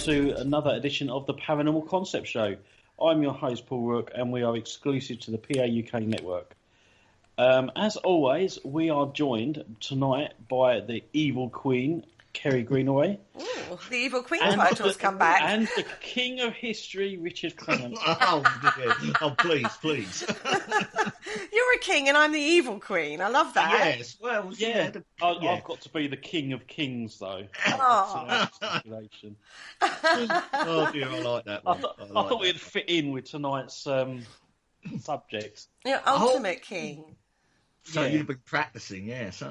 to another edition of the Paranormal Concept Show. I'm your host, Paul Rook, and we are exclusive to the PA UK network. As always, we are joined tonight by the Evil Queen, Kerry Greenaway. Ooh, the Evil Queen title's come back. And the King of History, Richard Clement. Oh, please. You're a king and I'm the Evil Queen. I love that. Yes, well, yeah. I've got to be the King of Kings, though. Oh, oh dear, I like that one. I thought we'd fit in with tonight's subject. You're ultimate king. So you've been practicing, yes.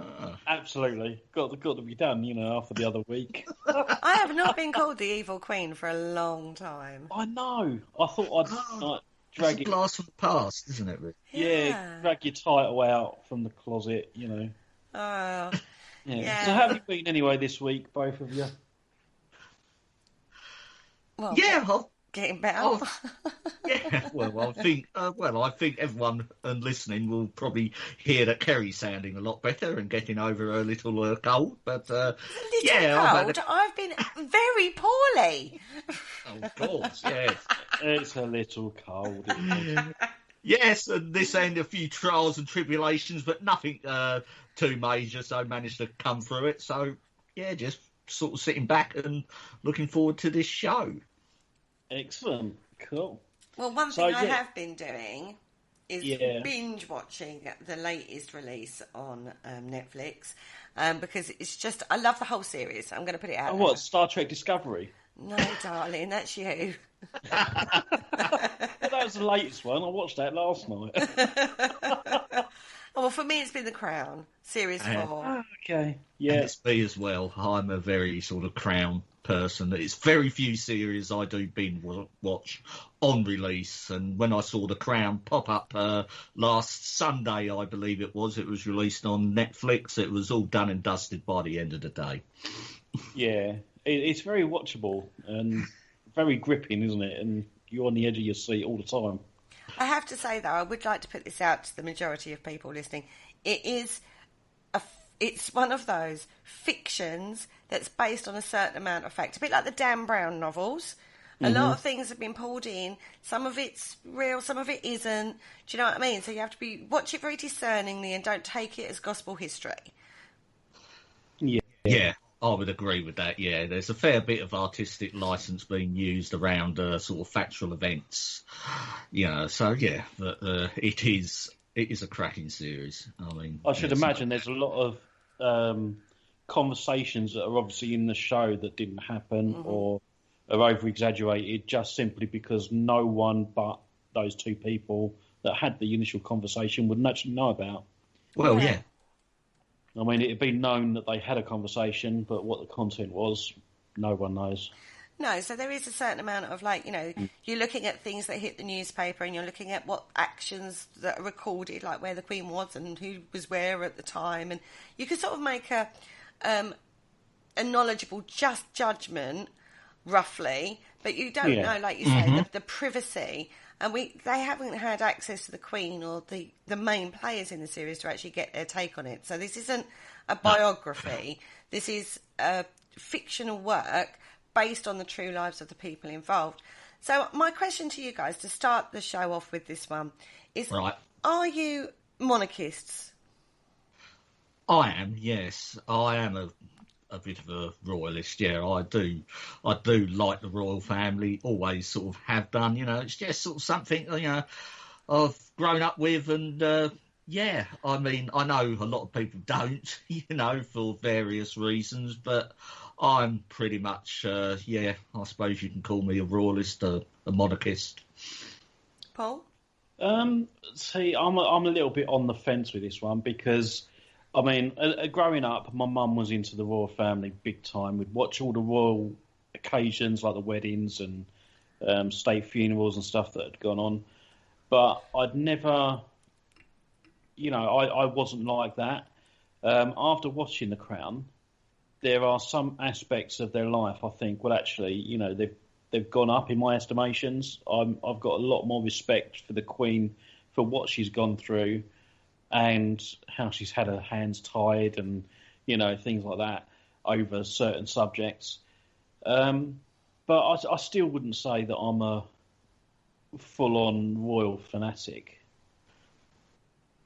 Absolutely. Got to be done, after the other week. I have not been called the Evil Queen for a long time. I know. I thought I'd drag it. Blast from the past, isn't it, Rick? Yeah, drag your title out from the closet, Oh. Yeah. Yeah. So how have you been anyway this week, both of you? Well, yeah, getting better. Yeah, well, I think everyone listening will probably hear that Kerry's sounding a lot better and getting over her little cold. But cold. I've been very poorly. Of course, yes. It's a little cold. Isn't it? Yes, and this end a few trials and tribulations, but nothing too major. So I managed to come through it. So yeah, just sort of sitting back and looking forward to this show. Excellent. Cool. Well, one thing I have been doing is binge watching the latest release on Netflix because it's just, I love the whole series. I'm going to put it out there. What, Star Trek Discovery? No, darling, that's you. Well, that was the latest one. I watched that last night. Well, for me, it's been The Crown, Series 4. Okay, yeah. And it's me as well. I'm a very sort of Crown person. It's very few series I do binge watch on release. And when I saw The Crown pop up last Sunday, I believe it was released on Netflix. It was all done and dusted by the end of the day. Yeah, it's very watchable and very gripping, isn't it? And you're on the edge of your seat all the time. I have to say, though, I would like to put this out to the majority of people listening. It's one of those fictions that's based on a certain amount of fact. A bit like the Dan Brown novels. A lot of things have been pulled in. Some of it's real, some of it isn't. Do you know what I mean? So you have to watch it very discerningly and don't take it as gospel history. Yeah. I would agree with that, yeah. There's a fair bit of artistic licence being used around sort of factual events. So yeah, but it is a cracking series. I mean, I should imagine there's a lot of conversations that are obviously in the show that didn't happen or are over-exaggerated just simply because no one but those two people that had the initial conversation would naturally know about. Well, yeah. I mean, it had been known that they had a conversation, but what the content was, no one knows. No, so there is a certain amount of, you're looking at things that hit the newspaper and you're looking at what actions that are recorded, like where the Queen was and who was where at the time. And you can sort of make a knowledgeable, just judgment, roughly, but you don't know, like you say, the privacy. And they haven't had access to the Queen or the main players in the series to actually get their take on it. So this isn't a biography. This is a fictional work based on the true lives of the people involved. So my question to you guys, to start the show off with this one, is Are you monarchists? I am, yes. I am a bit of a royalist, yeah. I do like the royal family, always sort of have done, it's just sort of something, I've grown up with and, I mean, I know a lot of people don't, for various reasons, but I'm pretty much, I suppose you can call me a royalist, a monarchist. Paul? See, I'm a little bit on the fence with this one because I mean, growing up, my mum was into the royal family big time. We'd watch all the royal occasions, like the weddings and state funerals and stuff that had gone on. But I'd never, I wasn't like that. After watching The Crown, there are some aspects of their life, I think, well, actually, they've gone up in my estimations. I've got a lot more respect for the Queen for what she's gone through and how she's had her hands tied and, things like that over certain subjects. but I still wouldn't say that I'm a full-on royal fanatic.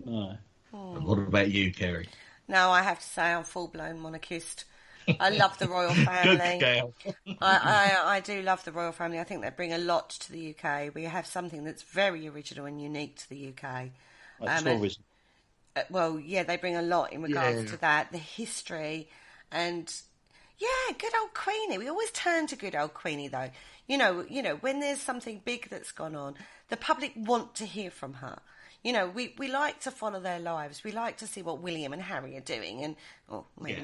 No. And what about you, Kerry? No, I have to say I'm full-blown monarchist. I love the royal family. Good girl. I do love the royal family. I think they bring a lot to the UK. We have something that's very original and unique to the UK. Tourism. Well, yeah, they bring a lot in regards to that, the history, and yeah, good old Queenie. We always turn to good old Queenie, though. You know, when there's something big that's gone on, the public want to hear from her. You know, we like to follow their lives. We like to see what William and Harry are doing, and maybe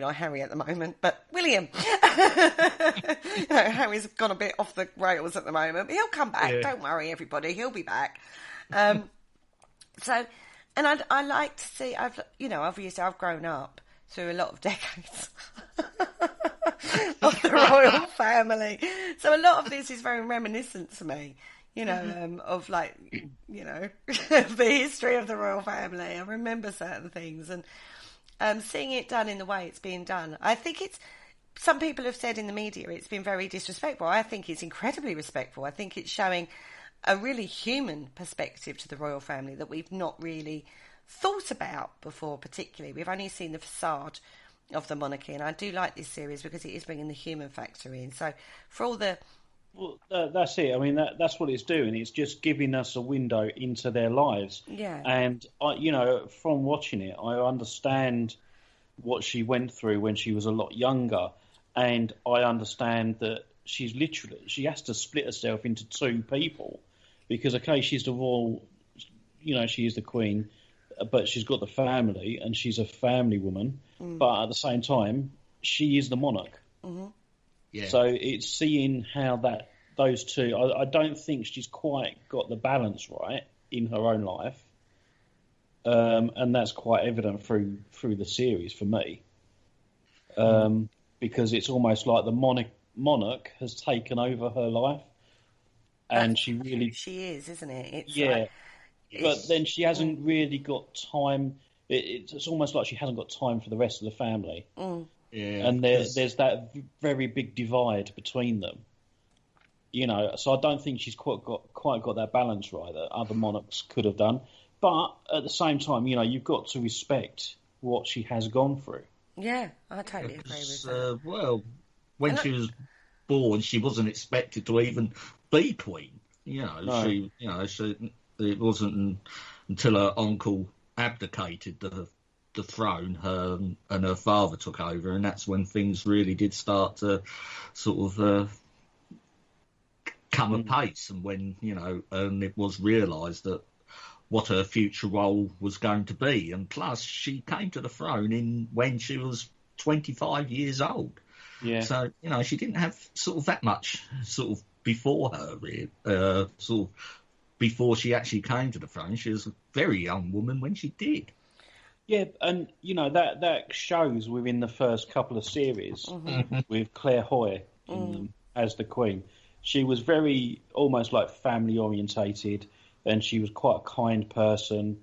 not Harry at the moment, but William. Harry's gone a bit off the rails at the moment, but he'll come back. Yeah. Don't worry, everybody, he'll be back. So, and I like to see. Obviously, I've grown up through a lot of decades of the royal family, so a lot of this is very reminiscent to me. Of the history of the royal family. I remember certain things, and seeing it done in the way it's being done. I think some people have said in the media it's been very disrespectful. I think it's incredibly respectful. I think it's showing a really human perspective to the royal family that we've not really thought about before, particularly. We've only seen the facade of the monarchy, and I do like this series because it is bringing the human factor in. So for all the... Well, that's it. I mean, that's what it's doing. It's just giving us a window into their lives. Yeah. And, from watching it, I understand what she went through when she was a lot younger. And I understand that she has to split herself into two people. Because, okay, she's the royal, she is the queen, but she's got the family and she's a family woman. Mm. But at the same time, she is the monarch. Mm-hmm. Yeah. So it's seeing how those two. I don't think she's quite got the balance right in her own life, and that's quite evident through the series for me. Because it's almost like the monarch has taken over her life, and she is, isn't it? It's but then she hasn't really got time. It's almost like she hasn't got time for the rest of the family. Mm. Yeah, and there's that very big divide between them, So I don't think she's quite got that balance right that other monarchs could have done. But at the same time, you've got to respect what she has gone through. Yeah, I totally agree with that. Well, when she was born, she wasn't expected to even be queen. No. It wasn't until her uncle abdicated the throne, and her father took over, and that's when things really did start to sort of come apace, and when it was realised that what her future role was going to be, and plus she came to the throne when she was 25 years old. Yeah. So she didn't have sort of that much sort of before her, really, sort of before she actually came to the throne. She was a very young woman when she did. Yeah, and that shows within the first couple of series with Claire Hoy in them as the Queen. She was very almost like family orientated, and she was quite a kind person.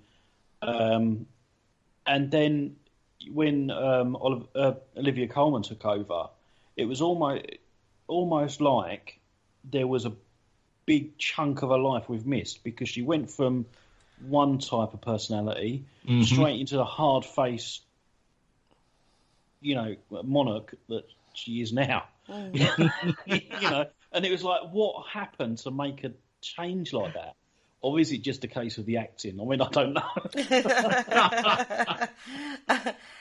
And then when Olivia Colman took over, it was almost like there was a big chunk of her life we've missed, because she went from one type of personality straight into the hard-faced, monarch that she is now. And it was like, what happened to make her change like that? Or is it just a case of the acting? I mean, I don't know.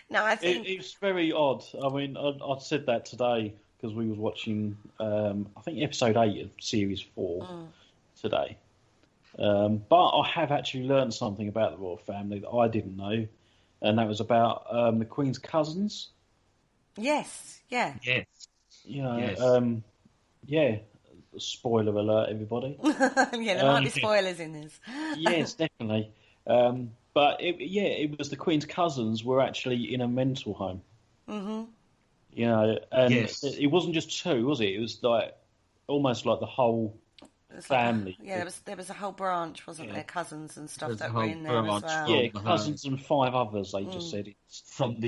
No, I think it's very odd. I mean, I said that today because we was watching, I think episode 8 of series 4 today. But I have actually learned something about the royal family that I didn't know, and that was about the Queen's cousins. Yes, yeah. Yes. Yeah. Spoiler alert, everybody. There might be spoilers in this. Yes, definitely. But it was the Queen's cousins were actually in a mental home. Mm-hmm. And it wasn't just two, was it? It was like almost like the whole family. There was a whole branch, wasn't there? Cousins and stuff that were in there as well. Yeah, cousins and 5 others. They just said it from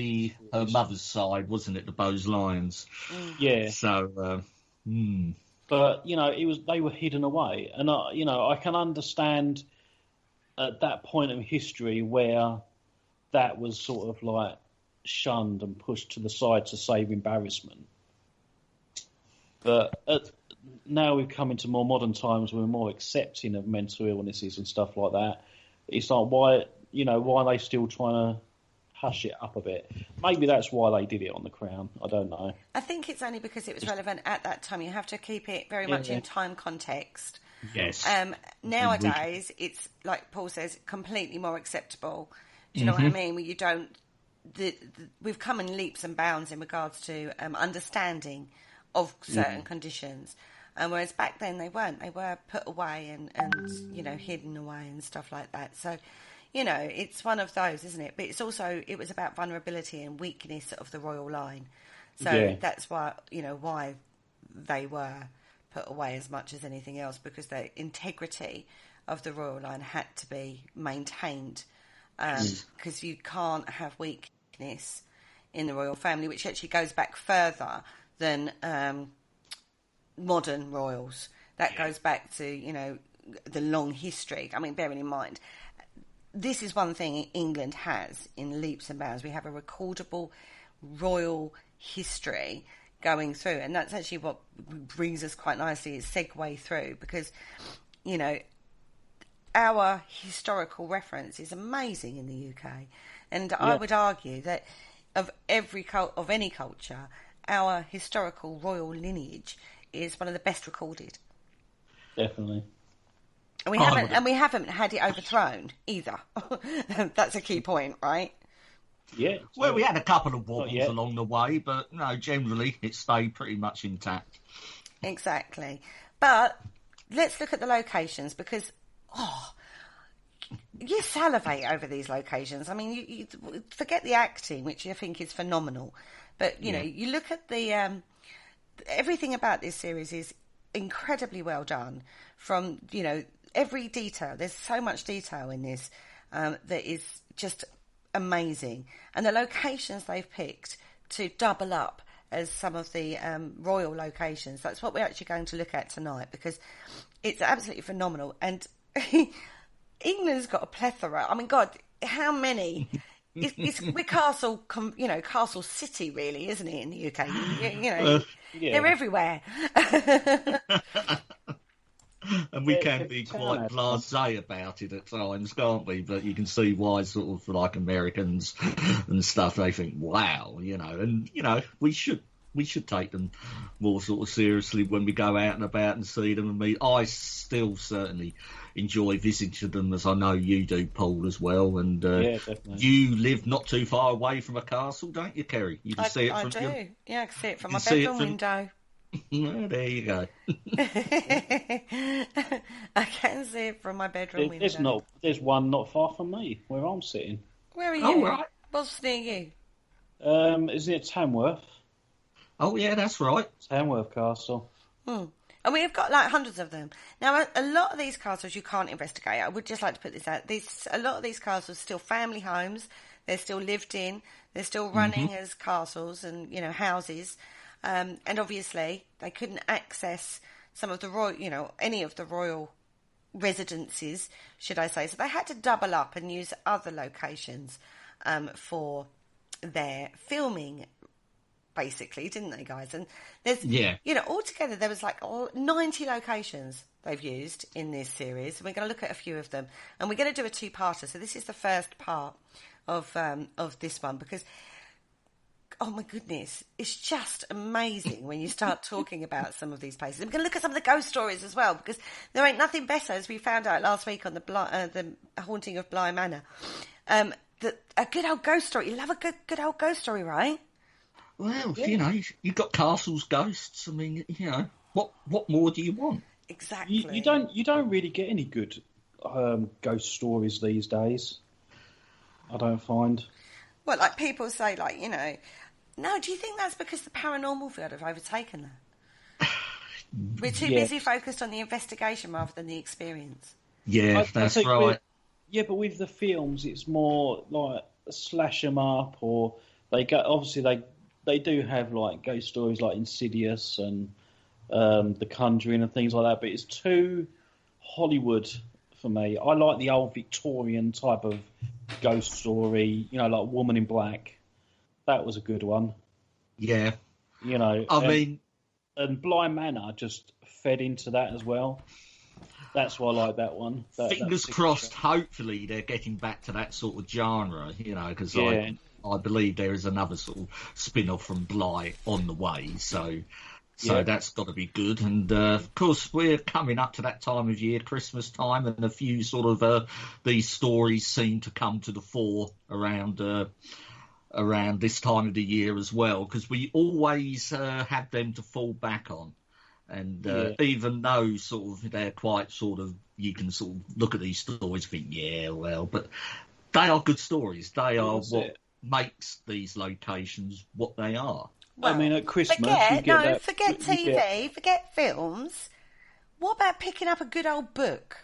her mother's side, wasn't it? The Bowes Lions. Yeah. So. But they were hidden away, and I can understand at that point in history where that was sort of like shunned and pushed to the side to save embarrassment. But now we've come into more modern times, we're more accepting of mental illnesses and stuff like that. It's like, why are they still trying to hush it up a bit? Maybe that's why they did it on The Crown. I don't know. I think it's only because it was relevant at that time. You have to keep it very much in time context. Yes. Nowadays, it's like Paul says, completely more acceptable. Do you know what I mean? Where you don't. We've come in leaps and bounds in regards to understanding of certain conditions. Whereas back then they weren't. They were put away and hidden away and stuff like that. So, it's one of those, isn't it? But it was about vulnerability and weakness of the royal line. So that's why they were put away as much as anything else, because the integrity of the royal line had to be maintained. Because you can't have weakness in the royal family, which actually goes back further than modern royals. That goes back to, the long history. I mean, bearing in mind, this is one thing England has in leaps and bounds. We have a recordable royal history going through, and that's actually what brings us quite nicely, is segue through, because, our historical reference is amazing in the UK, and I would argue that of any culture, our historical royal lineage is one of the best recorded. Definitely. And we haven't had it overthrown either. That's a key point, right? Yeah. Well, we had a couple of wobbles along the way, but no, generally it stayed pretty much intact. Exactly. But let's look at the locations, because you salivate over these locations. I mean, you forget the acting, which I think is phenomenal, but you look at the everything about this series is incredibly well done. From every detail, there's so much detail in this that is just amazing, and the locations they've picked to double up as some of the royal locations. That's what we're actually going to look at tonight, because it's absolutely phenomenal. And England's got a plethora. I mean, God, how many? We're Castle City, really, isn't it, in the UK? They're everywhere. And we can be quite blasé about it at times, can't we? But you can see why, sort of like Americans and stuff, they think, wow, and we should take them more sort of seriously when we go out and about and see them and meet. I still certainly enjoy visiting them, as I know you do, Paul, as well. And you live not too far away from a castle, don't you, Kerry? You can see it from I do. Yeah, I can see it from my bedroom window. Well, there you go. I can see it from my bedroom window. There's one not far from me where I'm sitting. Where are you? Oh, right. What's near you? Isn't it Tamworth? Oh, yeah, that's right. Tamworth Castle. And we've got like hundreds of them. Now, a lot of these castles you can't investigate. I would just like to put this out. A lot of these castles are still family homes. They're still lived in. They're still running as castles and, houses. And obviously, they couldn't access some of the royal, any of the royal residences, should I say. So they had to double up and use other locations for their filming, basically, didn't they, guys? And there's, altogether there was like 90 locations they've used in this series. And we're going to look at a few of them. And we're going to do a two-parter. So this is the first part of this one, because... oh my goodness, it's just amazing when you start talking about some of these places. And we're going to look at some of the ghost stories as well, because there ain't nothing better, as we found out last week on the Haunting of Bly Manor. A good old ghost story. You love a good old ghost story, right? Well, you've got castles, ghosts. I mean, what more do you want? Exactly. You don't really get any good ghost stories these days, I don't find. Well, like people say, like, no, do you think that's because the paranormal field have overtaken that? We're too busy focused on the investigation rather than the experience. Yeah, that's right. But with the films, it's more like slash them up, or they do have like ghost stories like Insidious and The Conjuring and things like that, but it's too Hollywood for me. I like the old Victorian type of ghost story, like Woman in Black. That was a good one. Yeah. And Bly Manor just fed into that as well. That's why I like that one. Fingers crossed, hopefully they're getting back to that sort of genre, because I believe there is another sort of spin-off from Bly on the way, so that's got to be good. And, of course, we're coming up to that time of year, Christmas time, and a few sort of these stories seem to come to the fore around this time of the year as well, because we always have them to fall back on. And even though sort of they're quite sort of, you can sort of look at these stories and think, but they are good stories. They are what makes these locations what they are. Well, at Christmas, forget TV, forget films. What about picking up a good old book?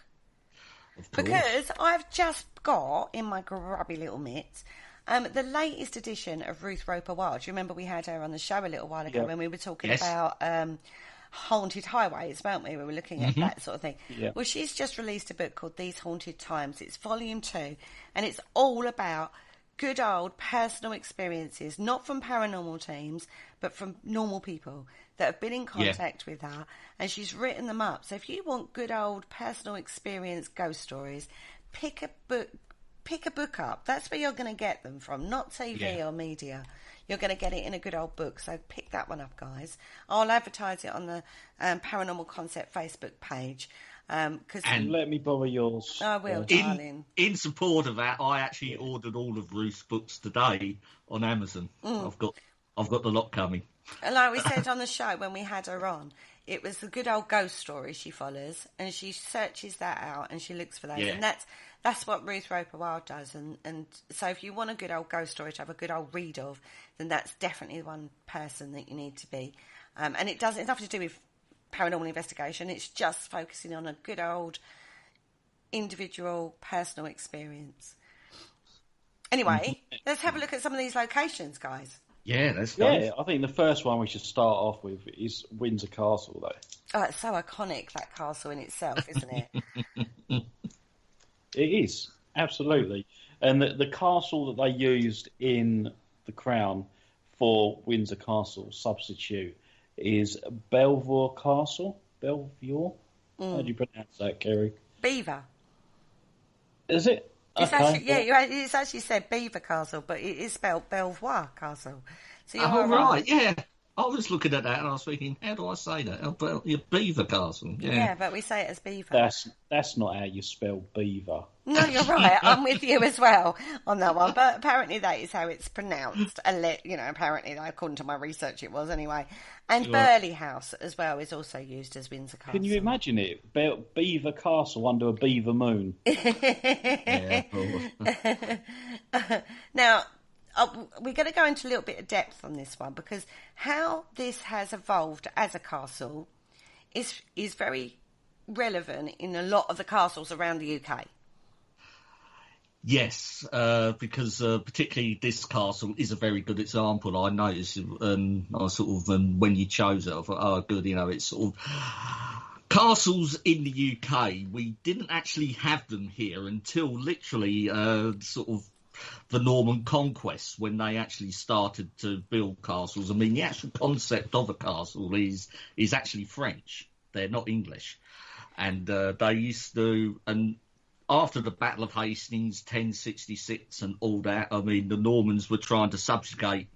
Because I've just got in my grubby little mitts the latest edition of Ruth Roper Wildre. Do you remember we had her on the show a little while ago when we were talking about haunted highways, weren't we? We were looking at that sort of thing. Yeah. Well, she's just released a book called These Haunted Times. It's volume 2, and it's all about good old personal experiences, not from paranormal teams, but from normal people that have been in contact with her, and she's written them up. So if you want good old personal experience ghost stories, pick a book up. That's where you're going to get them from, not TV or media. You're going to get it in a good old book. So pick that one up, guys. I'll advertise it on the Paranormal Concept Facebook page. And let me borrow yours. I will, darling. In support of that, I actually ordered all of Ruth's books today on Amazon. I've got the lot coming. And like we said on the show when we had her on, it was the good old ghost story she follows, and she searches that out and she looks for those. And that's what Ruth Roper Wildre does. And so if you want a good old ghost story to have a good old read of, then that's definitely one person that you need to be. And it's nothing to do with paranormal investigation. It's just focusing on a good old individual personal experience. Anyway, let's have a look at some of these locations, guys. Yeah, let's go. Yeah, I think the first one we should start off with is Windsor Castle, though. Oh, it's so iconic, that castle in itself, isn't it? It is, absolutely. And the castle that they used in The Crown for Windsor Castle substitute is Belvoir Castle. Belvoir? How do you pronounce that, Kerry? Beaver. Is it? It's actually said Beaver Castle, but it is spelled Belvoir Castle. So you're right, yeah. I was looking at that and I was thinking, how do I say that? Beaver Castle. Yeah, but we say it as Beaver. That's not how you spell beaver. No, you're right. I'm with you as well on that one. But apparently that is how it's pronounced. Apparently, according to my research, it was anyway. And Burley House as well is also used as Windsor Castle. Can you imagine it? Beaver Castle under a beaver moon. Yeah, Now, we're going to go into a little bit of depth on this one, because how this has evolved as a castle is very relevant in a lot of the castles around the UK. Yes, because particularly this castle is a very good example. I noticed, I sort of when you chose it, I thought, oh, good, it's sort of castles in the UK. We didn't actually have them here until literally sort of the Norman conquest, when they actually started to build castles. I mean, the actual concept of a castle is actually French. They're not English, and they used to. And after the Battle of Hastings, 1066, and all that, I mean, the Normans were trying to subjugate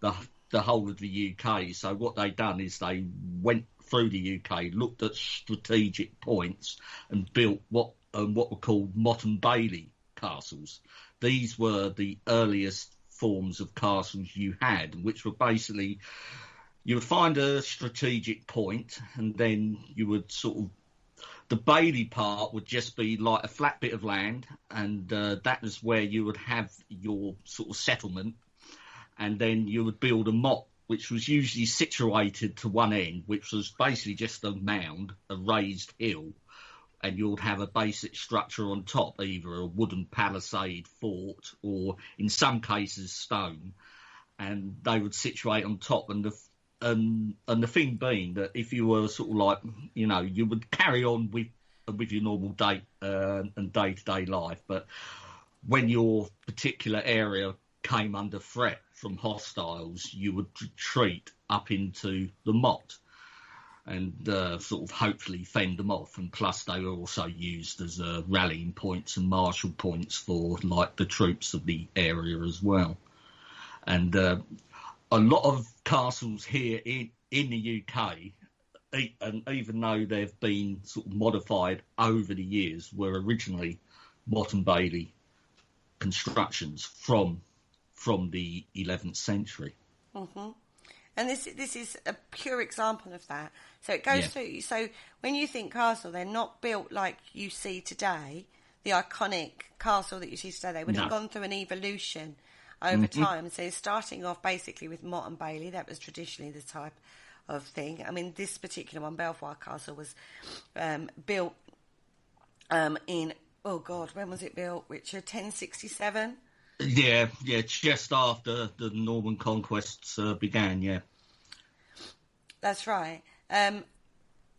the whole of the UK. So what they done is they went through the UK, looked at strategic points, and built what were called Motte and Bailey castles. These were the earliest forms of castles you had, which were basically, you would find a strategic point, and then you would sort of, the Bailey part would just be like a flat bit of land, and that was where you would have your sort of settlement, and then you would build a motte, which was usually situated to one end, which was basically just a mound, a raised hill, and you'll have a basic structure on top, either a wooden palisade fort or, in some cases, stone. And they would situate on top. And and the thing being that if you were sort of like, you would carry on with your normal day and day-to-day life, but when your particular area came under threat from hostiles, you would retreat up into the motte and sort of hopefully fend them off. And plus they were also used as rallying points and marshal points for like the troops of the area as well. And a lot of castles here in the UK, and even though they've been sort of modified over the years, were originally Motte and Bailey constructions from the 11th century. Mm-hmm. And this is a pure example of that. So it goes through. So when you think castle, they're not built like you see today. The iconic castle that you see today, they would have gone through an evolution over time. So starting off basically with Motte and Bailey, that was traditionally the type of thing. I mean, this particular one, Belvoir Castle, was built in, oh God, when was it built, Richard? 1067? Yeah, just after the Norman conquests began, yeah. That's right. And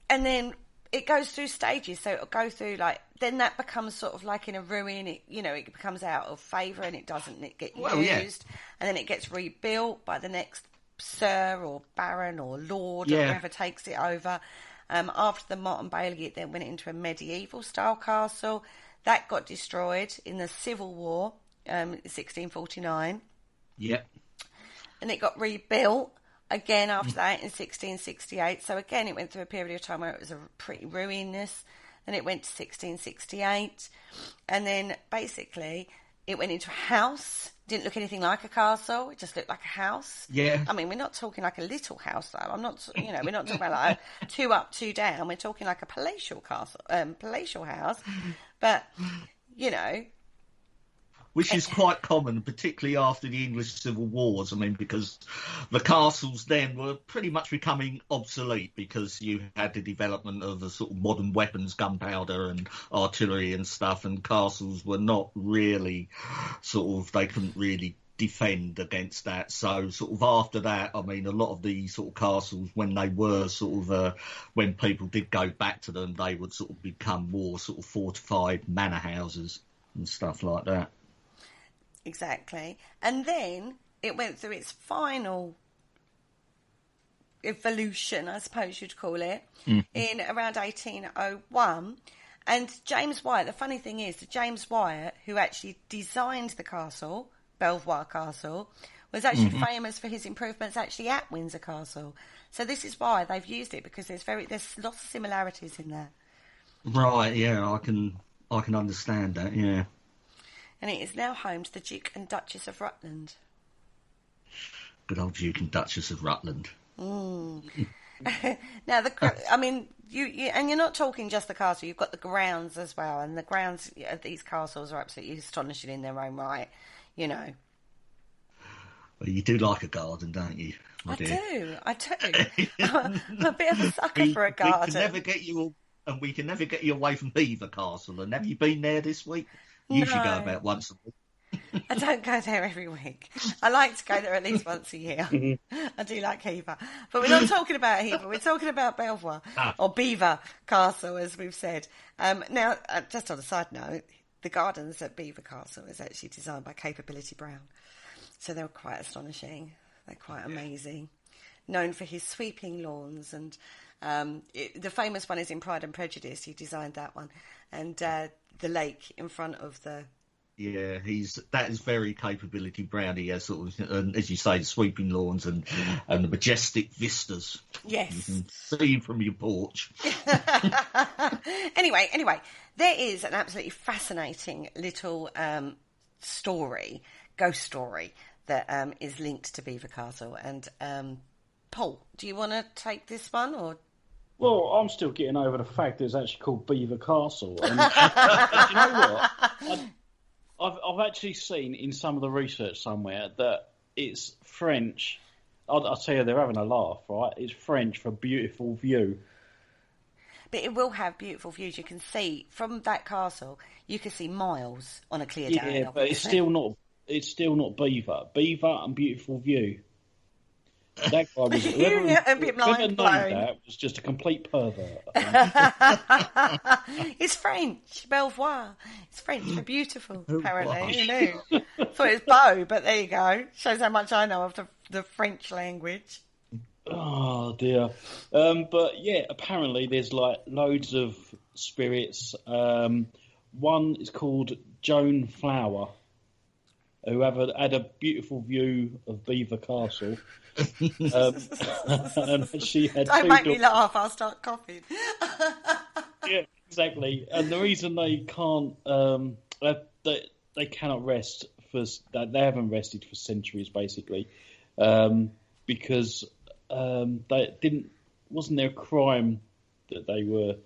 then it goes through stages. So it'll go through, like, then that becomes sort of like in a ruin. It becomes out of favour and it doesn't get used. And then it gets rebuilt by the next Sir or Baron or Lord or whoever takes it over. After the Motte and Bailey, it then went into a medieval style castle. That got destroyed in the Civil War. 1649. Yep. And it got rebuilt again after that in 1668. So again, it went through a period of time where it was a pretty ruinous. Then it went to 1668. And then basically it went into a house. Didn't look anything like a castle. It just looked like a house. Yeah. I mean, we're not talking like a little house, though. I'm not, we're not talking about like a 2 up, 2 down. We're talking like a palatial castle, palatial house. But, which is quite common, particularly after the English Civil Wars. I mean, because the castles then were pretty much becoming obsolete because you had the development of the sort of modern weapons, gunpowder and artillery and stuff, and castles were not really they couldn't really defend against that. So sort of after that, I mean, a lot of the sort of castles, when they were when people did go back to them, they would sort of become more sort of fortified manor houses and stuff like that. Exactly. And then it went through its final evolution, I suppose you'd call it, in around 1801. And James Wyatt, the funny thing is that James Wyatt, who actually designed the castle, Belvoir Castle, was actually famous for his improvements actually at Windsor Castle. So this is why they've used it, because there's lots of similarities in there. Right, yeah, I can understand that, yeah. And it is now home to the Duke and Duchess of Rutland. Good old Duke and Duchess of Rutland. Now, you're not talking just the castle. You've got the grounds as well, and the grounds of these castles are absolutely astonishing in their own right. Well, you do like a garden, don't you? I do. I'm a bit of a sucker for a garden. We can never get you away from Belvoir Castle. And have you been there this week? Usually go about once a week. I don't go there every week. I like to go there at least once a year. I do like Hever. But we're not talking about Hever. We're talking about Belvoir, or Belvoir Castle, as we've said. Now, just on a side note, the gardens at Belvoir Castle is actually designed by Capability Brown. So they're quite astonishing. They're quite amazing. Known for his sweeping lawns. And the famous one is in Pride and Prejudice. He designed that one. And the lake in front of the... Yeah, that is very Capability Brown. He has sort of, as you say, sweeping lawns and the majestic vistas. Yes. You can see from your porch. Anyway, there is an absolutely fascinating little ghost story, that is linked to Belvoir Castle. And Paul, do you want to take this one, or... Well, I'm still getting over the fact that it's actually called Belvoir Castle. And, you know what? I've actually seen in some of the research somewhere that it's French. I'll tell you, they're having a laugh, right? It's French for beautiful view. But it will have beautiful views. You can see from that castle, you can see miles on a clear day. Yeah, but it's still not Belvoir. Belvoir and beautiful view. That guy was whoever named that was just a complete pervert. It's French, Belvoir. It's French for beautiful, apparently. Who knew? Thought it was beau, but there you go. Shows how much I know of the French language. Oh dear. But yeah, apparently there's like loads of spirits. One is called Joan Flower, who had a beautiful view of Belvoir Castle. And she had Don't make me laugh, I'll start coughing. Yeah, exactly. And the reason they can't, they cannot rest they haven't rested for centuries, basically, because wasn't there a crime that they were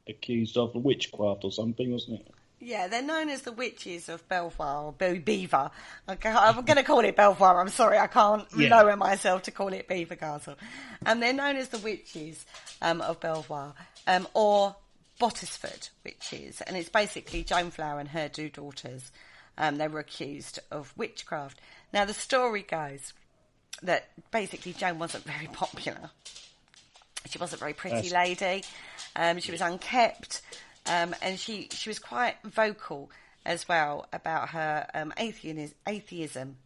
accused of, witchcraft or something, wasn't it? Yeah, they're known as the witches of Belvoir, or Belvoir. Okay, I'm going to call it Belvoir. I'm sorry, I can't lower myself to call it Belvoir Castle. They're known as the witches of Belvoir, or Bottisford witches, and it's basically Joan Flower and her two daughters. They were accused of witchcraft. Now, the story goes that basically Joan wasn't very popular. She wasn't a very pretty lady. She was unkept. And she was quite vocal as well about her atheism.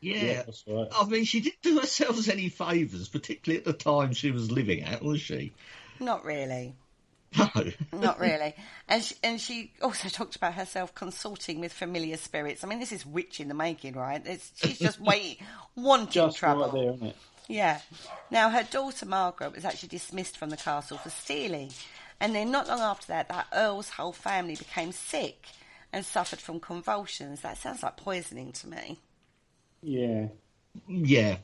Yeah, that's right. I mean, she didn't do herself any favours, particularly at the time she was living at, was she? Not really. No. Not really. And she also talked about herself consorting with familiar spirits. I mean, this is witch in the making, right? She's just wanting just trouble. Right there, isn't it? Yeah. Now, her daughter Margaret was actually dismissed from the castle for stealing. And then not long after that Earl's whole family became sick and suffered from convulsions. That sounds like poisoning to me. Yeah. Yeah.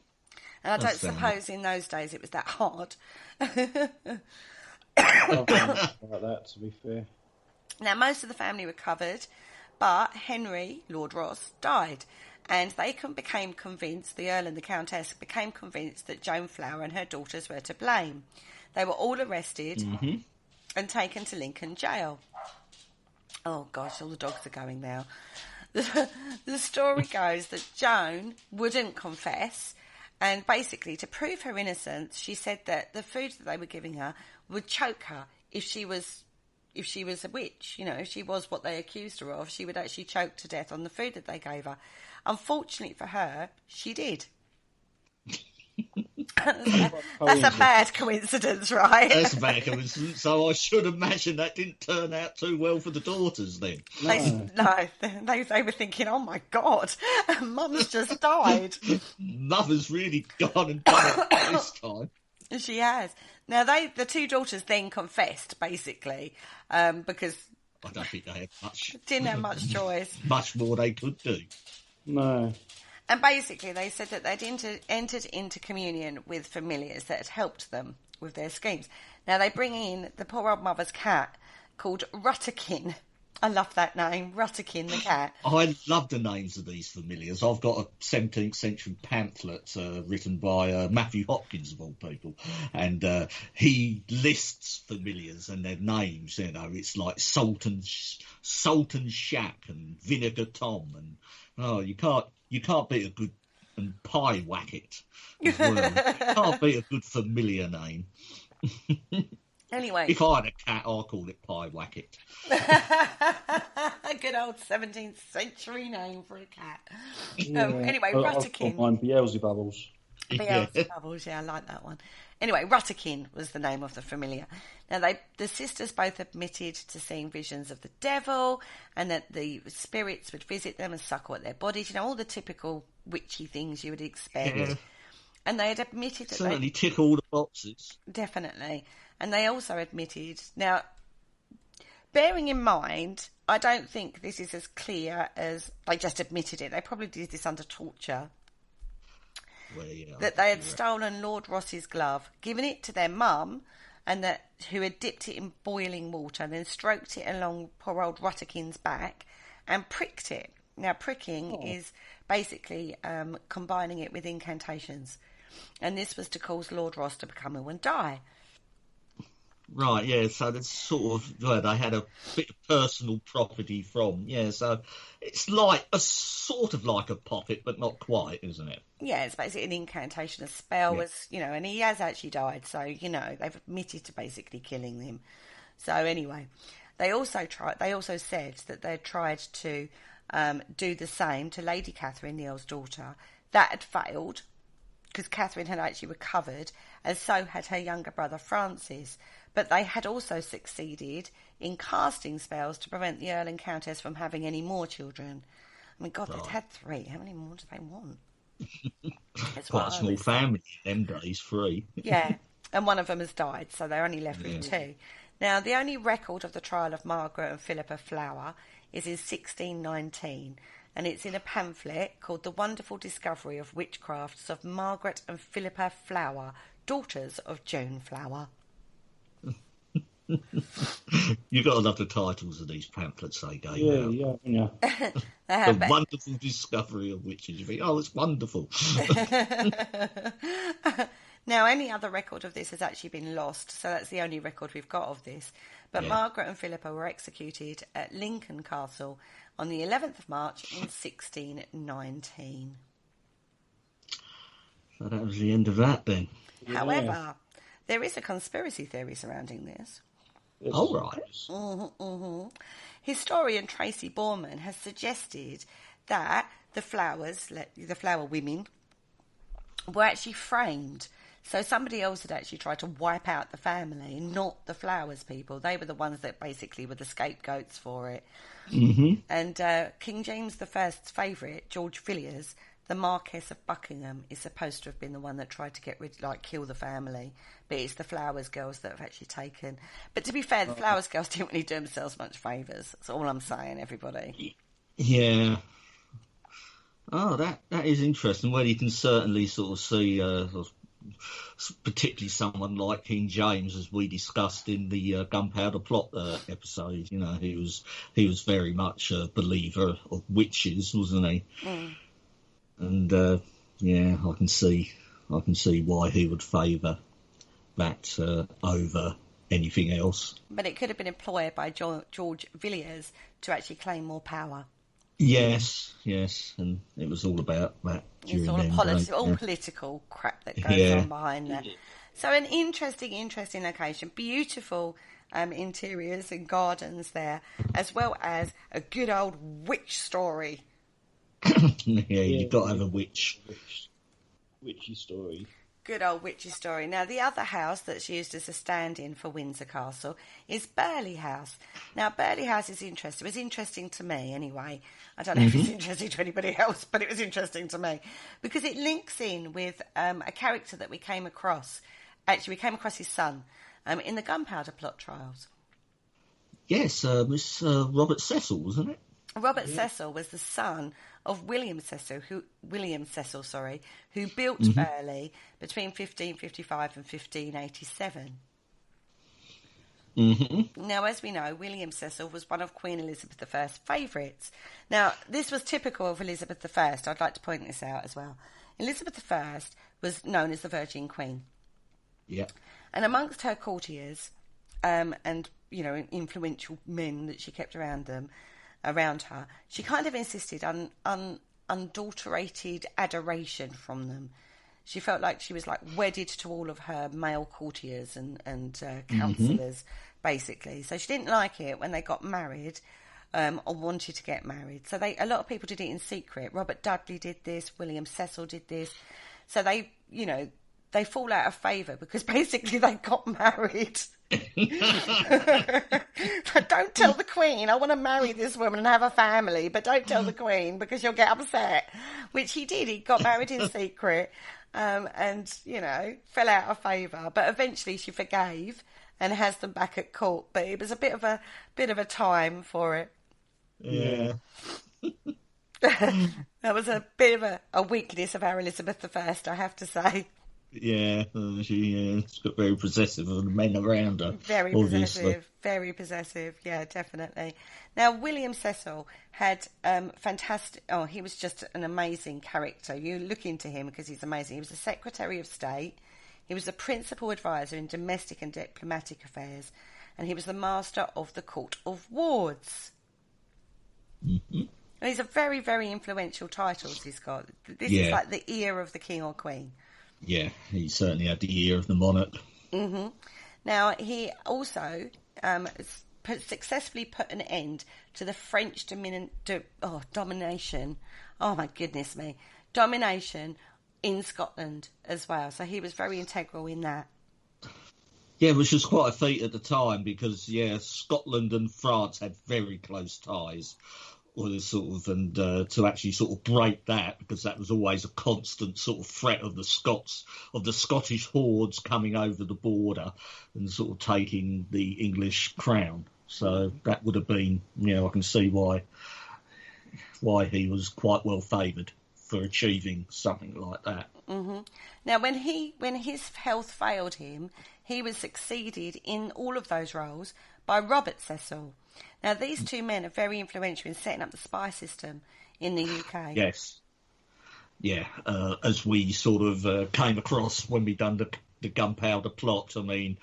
And I don't suppose in those days it was that hard. Like that, to be fair. Now, most of the family recovered, but Henry, Lord Ross, died. And they became convinced, the Earl and the Countess became convinced that Joan Flower and her daughters were to blame. They were all arrested and taken to Lincoln Jail. Oh, gosh, all the dogs are going now. The story goes that Joan wouldn't confess, and basically, to prove her innocence, she said that the food that they were giving her would choke her if she was a witch. You know, if she was what they accused her of, she would actually choke to death on the food that they gave her. Unfortunately for her, she did. That's a bad coincidence, right? That's a bad coincidence. So I should imagine that didn't turn out too well for the daughters then. They were thinking, oh my God, Mum's just died. Mother's really gone and done it this time. She has. Now, the two daughters then confessed, basically, because I don't think they had much. Didn't have much choice. Much more they could do. No. And basically, they said that they'd entered into communion with familiars that had helped them with their schemes. Now, they bring in the poor old mother's cat called Rutterkin. I love that name, Rutterkin the cat. I love the names of these familiars. I've got a 17th century pamphlet written by Matthew Hopkins, of all people, and he lists familiars and their names. You know, it's like Sultan Shack and Vinegar Tom, and you can't beat a good and Pie Wacket as well. You can't beat a good familiar name. Anyway. If I had a cat, I'd call it Pie Wacket. A good old 17th century name for a cat. Yeah. Anyway, I've Rutterkin. got mine Beelzebubbles. Beelzebubbles, yeah, I like that one. Anyway, Rutterkin was the name of the familiar. Now, the sisters both admitted to seeing visions of the devil and that the spirits would visit them and suckle at their bodies. You know, all the typical witchy things you would expect. Yeah. And they had admitted that certainly tick all the boxes. Definitely. And they also admitted... Now, bearing in mind, I don't think this is as clear as they just admitted it. They probably did this under torture. Well, yeah, that they had stolen Lord Ross's glove, given it to their mum, and who had dipped it in boiling water and then stroked it along poor old Rutterkin's back and pricked it. Now, pricking is basically combining it with incantations. And this was to cause Lord Ross to become ill and die. Right, yeah, so that's sort of, well, they had a bit of personal property from, yeah, so it's like a sort of like a puppet, but not quite, isn't it? Yeah, it's basically an incantation, a spell, Yeah. was, and he has actually died, so, they've admitted to basically killing him. So anyway, they also said that they tried to do the same to Lady Catherine, the Earl's daughter. That had failed, because Catherine had actually recovered, and so had her younger brother Francis. But they had also succeeded in casting spells to prevent the Earl and Countess from having any more children. I mean, God, they'd had 3. How many more do they want? That's Quite a small family in them days, 3. Yeah, and one of them has died, so they're only left with 2. Now, the only record of the trial of Margaret and Philippa Flower is in 1619, and it's in a pamphlet called The Wonderful Discovery of Witchcrafts of Margaret and Philippa Flower, daughters of Joan Flower. You've got to love the titles of these pamphlets they gave out. Yeah. The Wonderful Discovery of Witches. You think, oh, it's wonderful. Now, any other record of this has actually been lost, so that's the only record we've got of this. But Margaret and Philippa were executed at Lincoln Castle on the 11th of March in 1619. So that was the end of that then. However, there is a conspiracy theory surrounding this. All right. Historian Tracy Borman has suggested that the flower women, were actually framed. So somebody else had actually tried to wipe out the family, not the Flowers people. They were the ones that basically were the scapegoats for it. Mm-hmm. And King James I's favourite, George Villiers, the Marquess of Buckingham, is supposed to have been the one that tried to kill the family. But it's the Flowers girls that have actually taken. But to be fair, the Flowers girls didn't really do themselves much favours. That's all I'm saying, everybody. Yeah. Oh, that is interesting. Well, you can certainly sort of see, particularly someone like King James, as we discussed in the Gunpowder Plot episode. He was very much a believer of witches, wasn't he? Mm. And I can see why he would favour that over anything else. But it could have been employed by George Villiers to actually claim more power. Yes, and it was all about that. It's all political crap that goes on behind there. So an interesting location, beautiful interiors and gardens there, as well as a good old witch story. You've got to have a witchy story. Good old witchy story. Now, the other house that's used as a stand-in for Windsor Castle is Burghley House. Now, Burghley House is interesting. It was interesting to me, anyway. I don't know if it's interesting to anybody else, but it was interesting to me because it links in with a character that we came across. Actually, we came across his son in the Gunpowder Plot trials. Yes, Miss Robert Cecil, wasn't it? Robert Cecil was the son of William Cecil, who built Burghley between 1555 and 1587. Mm-hmm. Now, as we know, William Cecil was one of Queen Elizabeth I's favourites. Now, this was typical of Elizabeth I. I'd like to point this out as well. Elizabeth I was known as the Virgin Queen. Yeah. And amongst her courtiers and, influential men that she kept around her, she kind of insisted on unadulterated adoration from them. She felt like she was wedded to all of her male courtiers and counsellors, basically. So she didn't like it when they got married or wanted to get married. So a lot of people did it in secret. Robert Dudley did this. William Cecil did this. So they fall out of favour because basically they got married. But don't tell the Queen, I want to marry this woman and have a family, but don't tell the Queen because you'll get upset. Which he did. He got married in secret and, fell out of favour. But eventually she forgave and has them back at court. But it was a bit of a time for it. Yeah. That was a bit of a weakness of our Elizabeth I have to say. Yeah, she's got very possessive of the men around her. Very possessive, yeah, definitely. Now, William Cecil had fantastic... Oh, he was just an amazing character. You look into him because he's amazing. He was the Secretary of State. He was the principal advisor in domestic and diplomatic affairs, and he was the master of the Court of Wards. Mm-hmm. And these are very, very influential titles he's got. This is like the ear of the king or queen. Yeah, he certainly had the ear of the monarch. Mm-hmm. Now, he also successfully put an end to the French domination. Oh, my goodness me. Domination in Scotland as well. So he was very integral in that. Yeah, which was quite a feat at the time because, Scotland and France had very close ties. And to actually sort of break that, because that was always a constant sort of threat of the Scottish hordes coming over the border and sort of taking the English crown. So that would have been, I can see why he was quite well favoured for achieving something like that. Mm-hmm. Now, when his health failed him, he was succeeded in all of those roles by Robert Cecil. Now, these two men are very influential in setting up the spy system in the UK. Yes. Yeah, as we sort of came across when we done the Gunpowder Plot. I mean,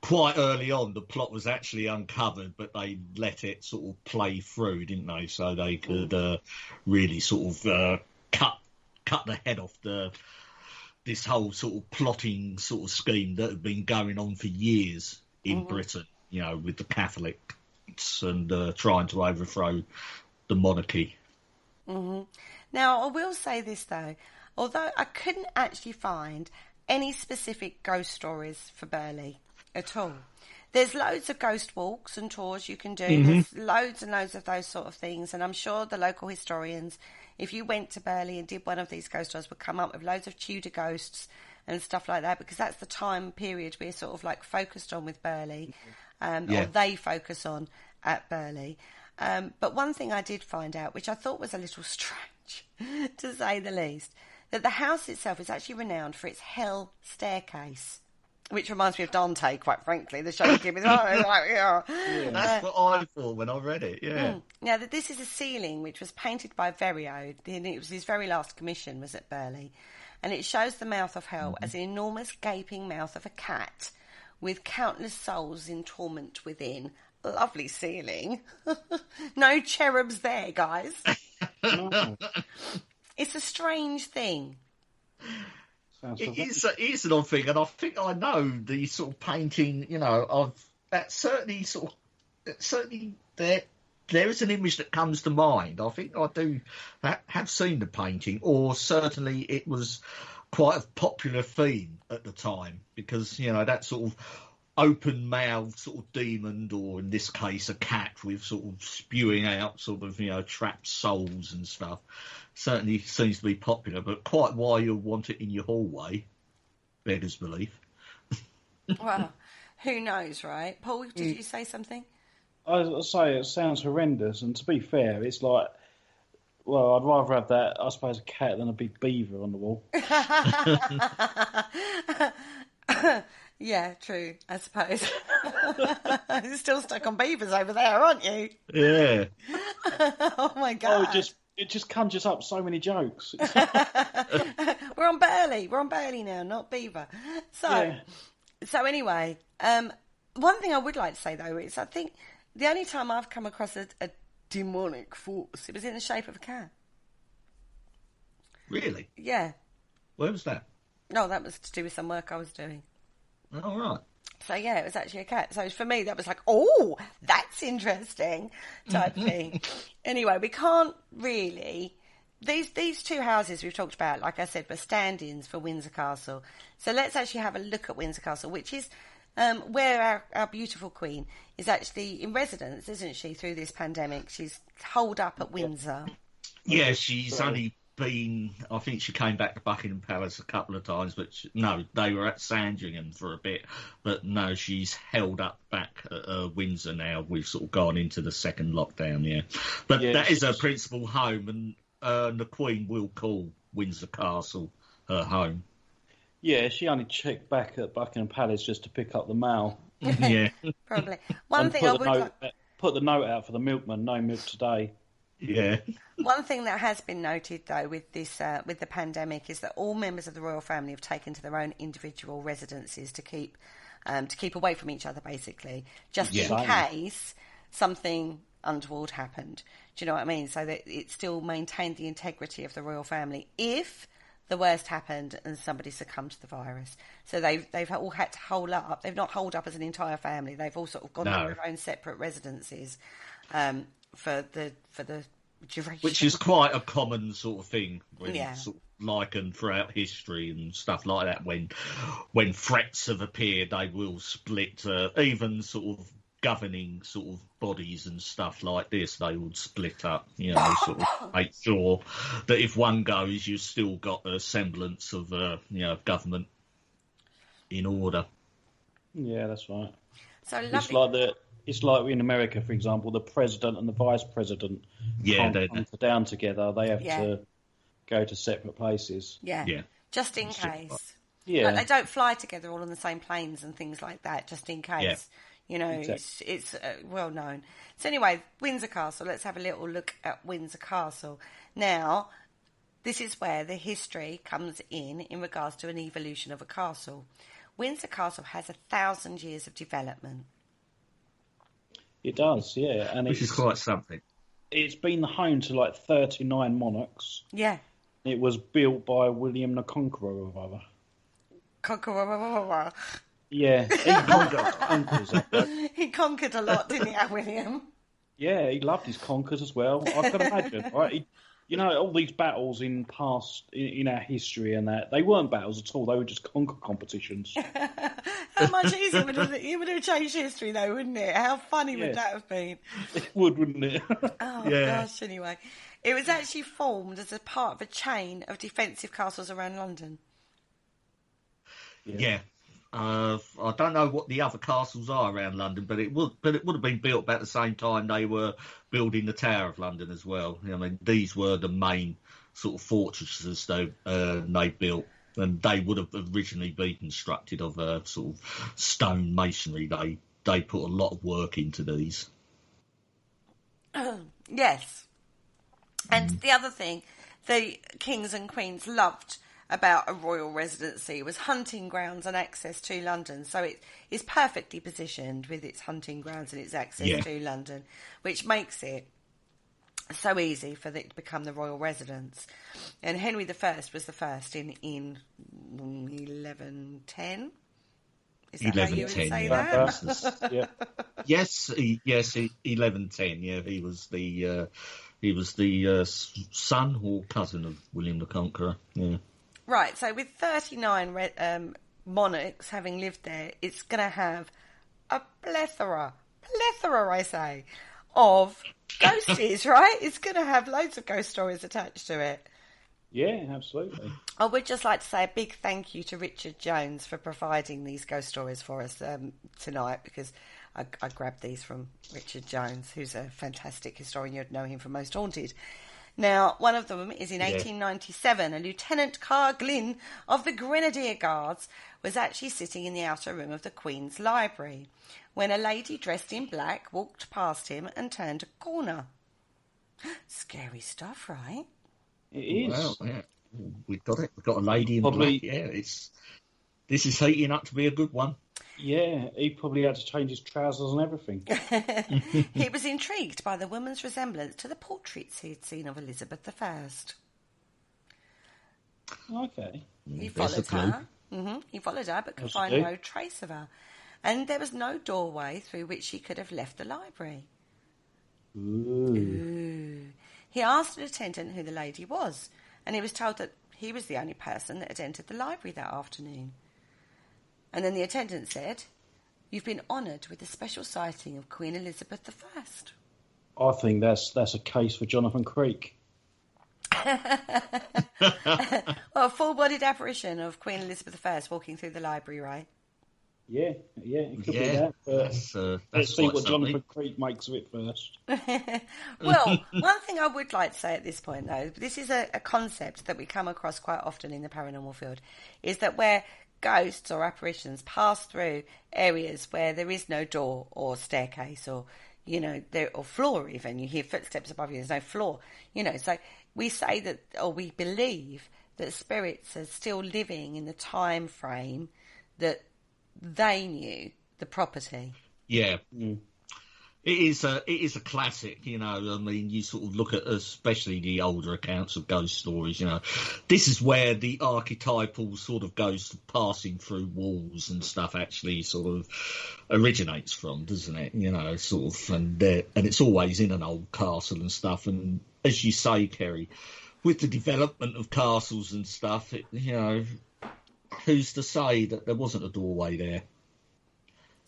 quite early on, the plot was actually uncovered, but they let it sort of play through, didn't they? So they could really sort of cut the head off this whole sort of plotting sort of scheme that had been going on for years in Britain, with the Catholics and trying to overthrow the monarchy. Mm-hmm. Now, I will say this, though. Although I couldn't actually find any specific ghost stories for Burghley at all. There's loads of ghost walks and tours you can do. Mm-hmm. There's loads and loads of those sort of things. And I'm sure the local historians, if you went to Burghley and did one of these ghost tours, would come up with loads of Tudor ghosts and stuff like that, because that's the time period we're sort of like focused on with Burghley, or they focus on at Burghley. But one thing I did find out, which I thought was a little strange, to say the least, that the house itself is actually renowned for its hell staircase, which reminds me of Dante, quite frankly. The show give me that's what I thought when I read it. Yeah. Now, this is a ceiling which was painted by Verrio. It was his very last commission was at Burghley, and it shows the mouth of hell as an enormous gaping mouth of a cat with countless souls in torment within. Lovely ceiling. No cherubs there, guys. It's a strange thing. It is an odd thing, and I think I know the sort of painting. Of that certainly there is an image that comes to mind. I think I do have seen the painting, or certainly it was quite a popular theme at the time, because that sort of open-mouthed sort of demon, or in this case a cat with sort of spewing out sort of trapped souls and stuff, certainly seems to be popular. But quite why you want it in your hallway, beggars belief. Well, who knows, right? Paul, did you say something? I say it sounds horrendous, and to be fair, it's like, well, I'd rather have that, I suppose, a cat than a big beaver on the wall. Yeah, true, I suppose. You're still stuck on beavers over there, aren't you? Yeah. Oh, my God. Oh, it just conjures up so many jokes. We're on Burghley now, not beaver. So anyway, one thing I would like to say, though, is I think the only time I've come across a demonic force, it was in the shape of a cat. Really? Yeah. Where was that? No, that was to do with some work I was doing. Oh, right. So, yeah, it was actually a cat. So, for me, that was like, oh, that's interesting type thing. Anyway, we can't really... These two houses we've talked about, like I said, were stand-ins for Windsor Castle. So, let's actually have a look at Windsor Castle, which is where our beautiful Queen is actually in residence, isn't she, through this pandemic? She's holed up at Windsor. Yeah, she's only been... I think she came back to Buckingham Palace a couple of times, but no, they were at Sandringham for a bit. But no, she's held up back at Windsor now. We've sort of gone into the second lockdown, yeah. But that is her principal home, and the Queen will call Windsor Castle her home. Yeah, she only checked back at Buckingham Palace just to pick up the mail. Yeah. Probably. One thing I would put the note out for the milkman, no milk today. Yeah. One thing that has been noted, though, with this with the pandemic, is that all members of the royal family have taken to their own individual residences to keep away from each other, basically, just in case something untoward happened. Do you know what I mean? So that it still maintained the integrity of the royal family if the worst happened and somebody succumbed to the virus. So they've all had to hole up. They've not holed up as an entire family. They've all sort of gone to their own separate residences for the duration. Which is quite a common sort of thing when sort of likened throughout history and stuff like that. When threats have appeared, they will split. Even sort of governing sort of bodies and stuff like this, they would split up, sort of make sure that if one goes, you've still got a semblance of, government in order. Yeah, that's right. So it's like in America, for example, the president and the vice president can't come down together. They have to go to separate places. Yeah. Just in case. Yeah. Like they don't fly together all on the same planes and things like that, just in case. Yeah. Exactly. It's well known. So anyway, Windsor Castle. Let's have a little look at Windsor Castle. Now, this is where the history comes in regards to an evolution of a castle. Windsor Castle has 1,000 years of development. It does, yeah. And which is quite something. It's been the home to like 39 monarchs. Yeah. It was built by William the Conqueror or other. Conqueror. Yeah, he conquered a lot, didn't he, William? Yeah, he loved his conquers as well. I can imagine, right? All these battles in our history and that, they weren't battles at all. They were just conquer competitions. How much easier it would have changed history, though, wouldn't it? How funny would that have been? It would, wouldn't it? Gosh, anyway. It was actually formed as a part of a chain of defensive castles around London. Yeah. I don't know what the other castles are around London, but it would have been built about the same time they were building the Tower of London as well. I mean, these were the main sort of fortresses they built, and they would have originally been constructed of a sort of stone masonry. They put a lot of work into these. Yes, and the other thing the kings and queens loved about a royal residency was hunting grounds and access to London. So it is perfectly positioned with its hunting grounds and its access to London, which makes it so easy for it to become the royal residence. And Henry I was the first in 1110. Is that how you would say that? Yeah. Yes, 1110. Yeah, he was the son or cousin of William the Conqueror. Yeah. Right, so with 39 monarchs having lived there, it's going to have a plethora, I say, of ghosties, right? It's going to have loads of ghost stories attached to it. Yeah, absolutely. I would just like to say a big thank you to Richard Jones for providing these ghost stories for us tonight, because I grabbed these from Richard Jones, who's a fantastic historian. You'd know him from Most Haunted. Now, one of them is in 1897. A Lieutenant Carr Glynn of the Grenadier Guards was actually sitting in the outer room of the Queen's Library when a lady dressed in black walked past him and turned a corner. Scary stuff, right? It is. Well, yeah. We've got it. We've got a lady in black. Yeah, this is heating up to be a good one. Yeah, he probably had to change his trousers and everything. He was intrigued by the woman's resemblance to the portraits he had seen of Elizabeth I. Okay. He followed her. He followed her, but could find no trace of her. And there was no doorway through which he could have left the library. Ooh. He asked an attendant who the lady was, and he was told that he was the only person that had entered the library that afternoon. And then the attendant said, "You've been honoured with a special sighting of Queen Elizabeth I." I think that's a case for Jonathan Creek. Well, a full-bodied apparition of Queen Elizabeth I walking through the library, right? Yeah, it could be that. But let's see what Jonathan Creek makes of it first. Well, one thing I would like to say at this point, though, this is a concept that we come across quite often in the paranormal field, is that where ghosts or apparitions pass through areas where there is no door or staircase or, or floor even. You hear footsteps above you, there's no floor. So we say that, or we believe that spirits are still living in the time frame that they knew the property. Yeah. It is a classic, I mean, you sort of look at, especially the older accounts of ghost stories, this is where the archetypal sort of ghost passing through walls and stuff actually sort of originates from, doesn't it? Sort of, and it's always in an old castle and stuff. And as you say, Kerry, with the development of castles and stuff, who's to say that there wasn't a doorway there?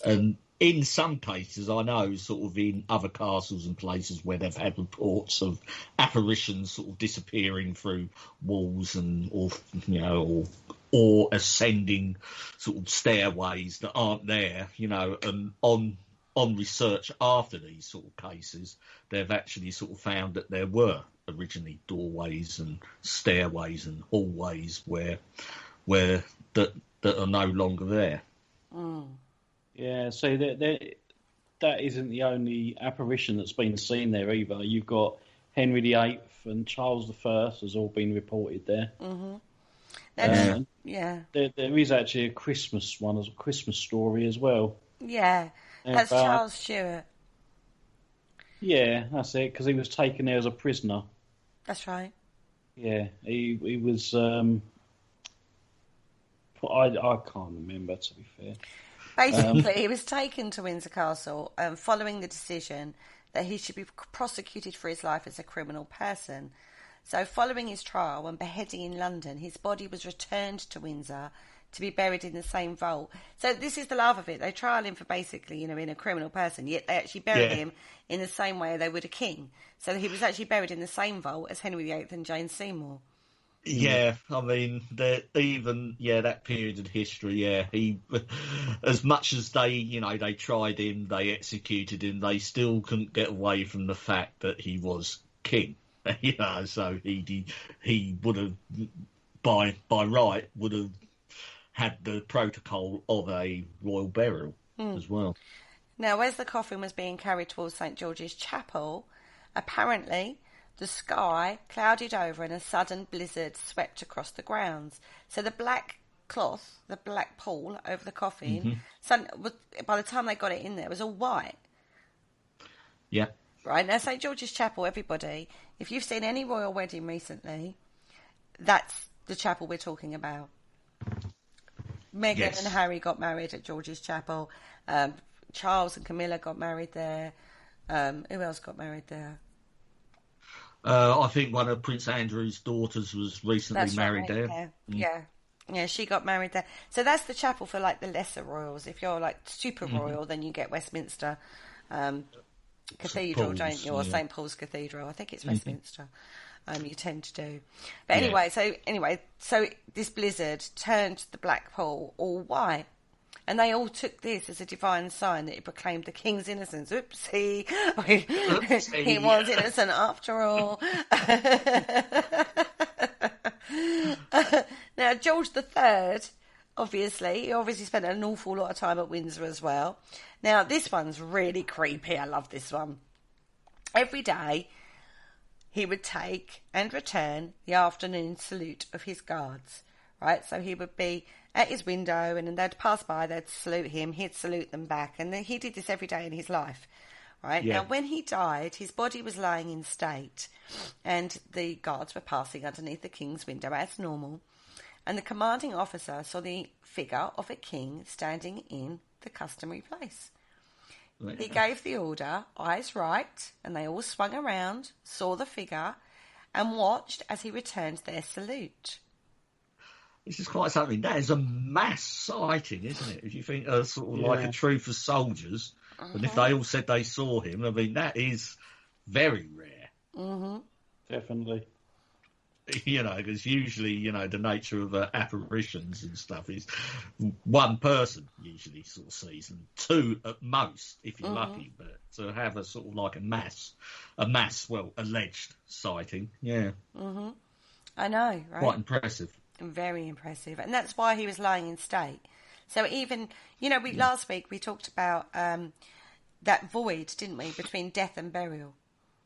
And in some cases, I know, sort of in other castles and places where they've had reports of apparitions sort of disappearing through walls or ascending sort of stairways that aren't there, and on research after these sort of cases, they've actually sort of found that there were originally doorways and stairways and hallways where that are no longer there. Mm. Yeah, so that isn't the only apparition that's been seen there either. You've got Henry VIII and Charles I has all been reported there. Mm-hmm. Yeah. There is actually a Christmas one, as a Christmas story as well. Yeah, that's Charles Stewart. Yeah, that's it, because he was taken there as a prisoner. That's right. Yeah, he was... I can't remember, to be fair. Basically, he was taken to Windsor Castle following the decision that he should be prosecuted for his life as a criminal person. So following his trial and beheading in London, his body was returned to Windsor to be buried in the same vault. So this is the love of it. They trial him for basically, being a criminal person, yet they actually buried him in the same way they would a king. So he was actually buried in the same vault as Henry VIII and Jane Seymour. Yeah, I mean, that period in history, he, as much as they tried him, they executed him, they still couldn't get away from the fact that he was king. So he would have, by right, would have had the protocol of a royal burial as well. Now, as the coffin was being carried towards St George's Chapel, apparently the sky clouded over and a sudden blizzard swept across the grounds. So the black cloth, the black pall over the coffin, by the time they got it in there, it was all white. Yeah. Right, now St George's Chapel, everybody, if you've seen any royal wedding recently, that's the chapel we're talking about. Meghan and Harry got married at George's Chapel. Charles and Camilla got married there. Who else got married there? I think one of Prince Andrew's daughters was recently married there. Yeah, she got married there. So that's the chapel for like the lesser royals. If you're like super royal, then you get Westminster Cathedral, don't you? Or St Paul's Cathedral. I think it's Westminster. You tend to do. But anyway, so this blizzard turned the black pool all white. And they all took this as a divine sign that it proclaimed the king's innocence. Oopsie. He was innocent after all. Now, George III, he obviously spent an awful lot of time at Windsor as well. Now, this one's really creepy. I love this one. Every day, he would take and return the afternoon salute of his guards. Right, so he would be at his window and then they'd pass by, they'd salute him, he'd salute them back. And then he did this every day in his life. Right, now when he died, his body was lying in state and the guards were passing underneath the king's window as normal. And the commanding officer saw the figure of a king standing in the customary place. Yeah. He gave the order, eyes right, and they all swung around, saw the figure, and watched as he returned their salute. This is quite something. That is a mass sighting, isn't it? If you think sort of like a troop of soldiers, and if they all said they saw him, I mean, that is very rare. Mm-hmm. Definitely. Because usually, the nature of apparitions and stuff is one person usually sort of sees them, two at most, if you're lucky. But to have a sort of like a mass, alleged sighting, Mm-hmm. I know, right? Quite impressive. Very impressive. And that's why he was lying in state. So even, last week we talked about that void, didn't we, between death and burial?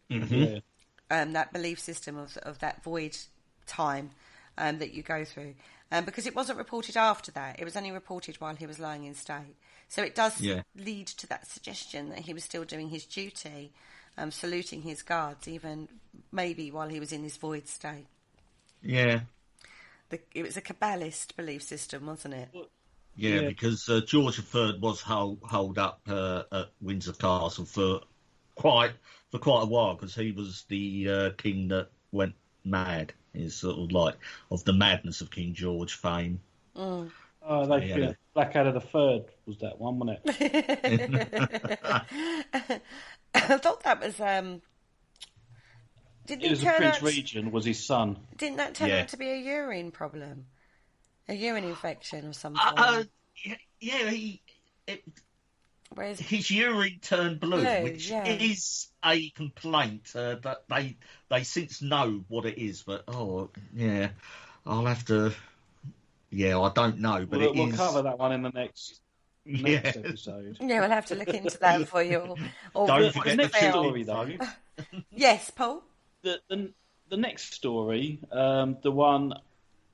Yeah. That belief system of that void time that you go through. Because it wasn't reported after that. It was only reported while he was lying in state. So it does lead to that suggestion that he was still doing his duty, saluting his guards, even maybe while he was in this void state. Yeah. It was a Kabbalist belief system, wasn't it? Yeah, because George III was holed up at Windsor Castle for quite a while, because he was the king that went mad. Is sort of like of the madness of King George fame. Oh, Blackadder the Third was that one, wasn't it? I thought that was. It was the Prince Regent was his son. Didn't that turn out to be a urine problem, a urine infection or something? His urine turned blue, which is a complaint that they since know what it is. But I'll have to. Yeah, I don't know, but we'll cover that one in the next episode. Yeah, we'll have to look into that for you. Don't forget the story, though. Yes, Paul. The next story, the one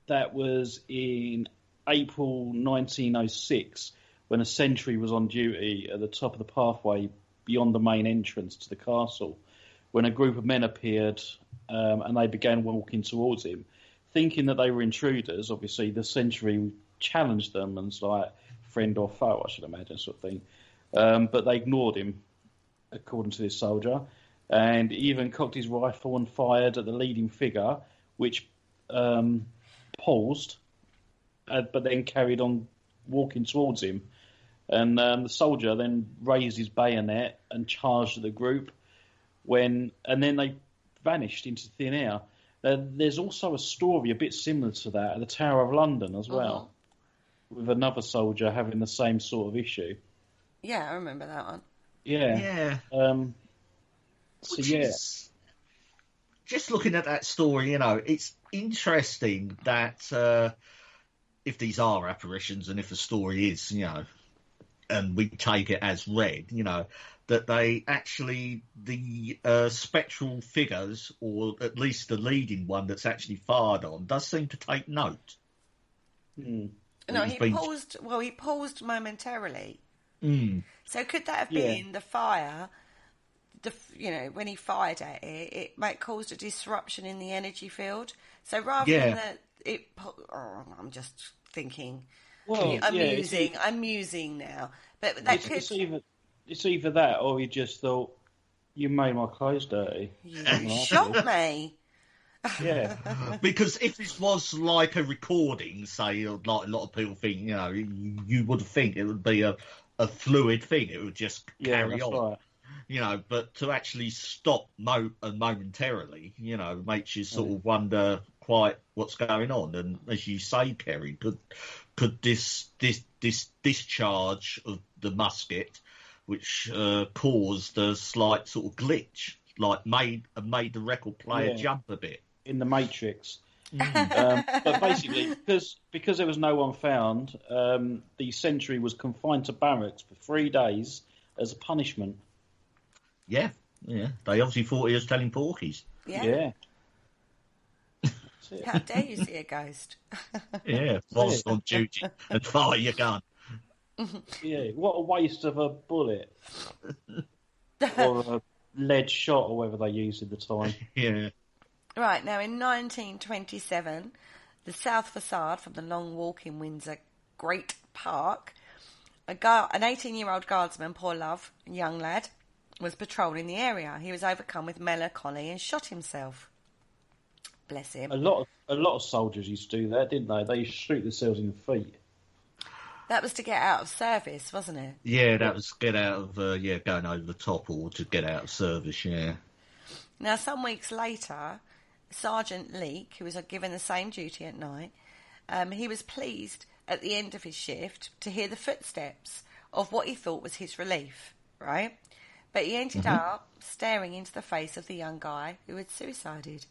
that was in April 1906, when a sentry was on duty at the top of the pathway beyond the main entrance to the castle, when a group of men appeared and they began walking towards him. Thinking that they were intruders, obviously the sentry challenged them and was like, friend or foe, I should imagine, sort of thing. But they ignored him, according to this soldier, and he even cocked his rifle and fired at the leading figure, which paused, but then carried on walking towards him. And the soldier then raised his bayonet and charged at the group, and then they vanished into thin air. There's also a story a bit similar to that at the Tower of London as well, with another soldier having the same sort of issue. Yeah, I remember that one. Yeah. Just looking at that story, it's interesting that if these are apparitions and if the story is, and we take it as read, that they actually, the spectral figures, or at least the leading one that's actually fired on, does seem to take note. No, he paused momentarily. So could that have been the fire, when he fired at it, it might cause a disruption in the energy field? So rather than that, I'm just thinking... Well, I'm musing now. But that it's either that or he just thought, you made my clothes dirty. You shot me. Yeah. Because if this was like a recording, say, like a lot of people think, you would think it would be a fluid thing. It would just carry on. Right. But to actually stop momentarily, makes you sort of wonder quite what's going on. And as you say, Kerry, could this discharge of the musket, which caused a slight sort of glitch, like made the record player jump a bit in the Matrix? But basically, because there was no one found, the sentry was confined to barracks for 3 days as a punishment. Yeah. They obviously thought he was telling porkies. Yeah. How dare you see a ghost? Whilst on duty and fire your gun. Yeah, what a waste of a bullet. Or a lead shot, or whatever they used at the time. Yeah. Right, now in 1927, the south facade from the Long Walk in Windsor Great Park, an 18-year-old guardsman, poor love, a young lad, was patrolling the area. He was overcome with melancholy and shot himself. Bless him. A lot of soldiers used to do that, didn't they? They used to shoot themselves in the feet. That was to get out of service, wasn't it? Yeah, that was get out of going over the top, or to get out of service. Yeah. Now, some weeks later, Sergeant Leake, who was given the same duty at night, he was pleased at the end of his shift to hear the footsteps of what he thought was his relief, right? But he ended up staring into the face of the young guy who had suicided.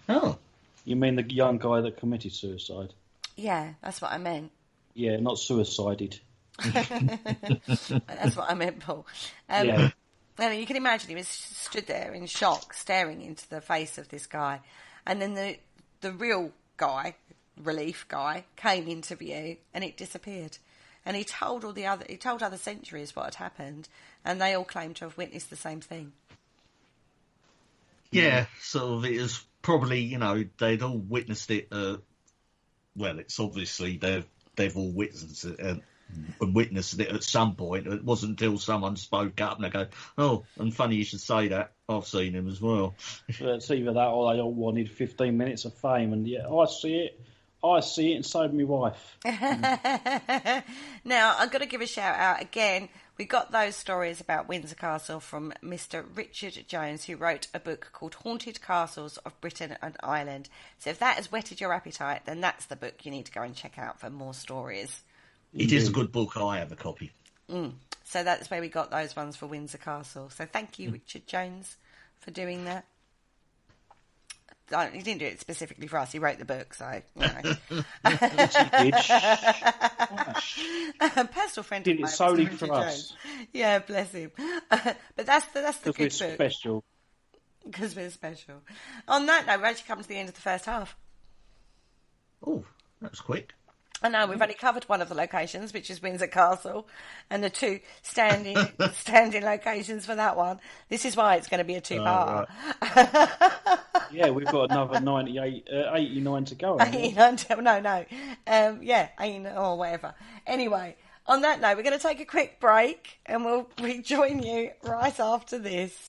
Oh. You mean the young guy that committed suicide? Yeah, that's what I meant. Yeah, not suicided. That's what I meant, Paul. Yeah. And you can imagine he was stood there in shock, staring into the face of this guy. And then the real guy, relief guy, came into view and it disappeared. And he told other centuries what had happened, and they all claimed to have witnessed the same thing. Yeah, sort of. It was probably, you know, they'd all witnessed it. Well, it's obviously they've all witnessed it at some point. It wasn't until someone spoke up and they go, "Oh, and funny you should say that. I've seen him as well." It's either that or they all wanted 15 minutes of fame, and yeah, I see it, and so did my wife. Now, I've got to give a shout out again. We got those stories about Windsor Castle from Mr. Richard Jones, who wrote a book called Haunted Castles of Britain and Ireland. So if that has whetted your appetite, then that's the book you need to go and check out for more stories. It is a good book. I have a copy. So that's where we got those ones for Windsor Castle. So thank you, Richard Jones, for doing that. He didn't do it specifically for us. He wrote the book, so, you know. Yes, he did. A personal friend Did of it mine, solely Mr. for Richard us. Jones. Yeah, bless him. But that's the good We're book. special. Because we're special. On that note, we've actually come to the end of the first half. Oh, that was quick. I know, we've only covered one of the locations, which is Windsor Castle, and the two standing locations for that one. This is why it's going to be a two-parter. Right. Yeah, we've got another 89 to go. 89, no. 89 or whatever. Anyway, on that note, we're going to take a quick break, and we'll rejoin you right after this.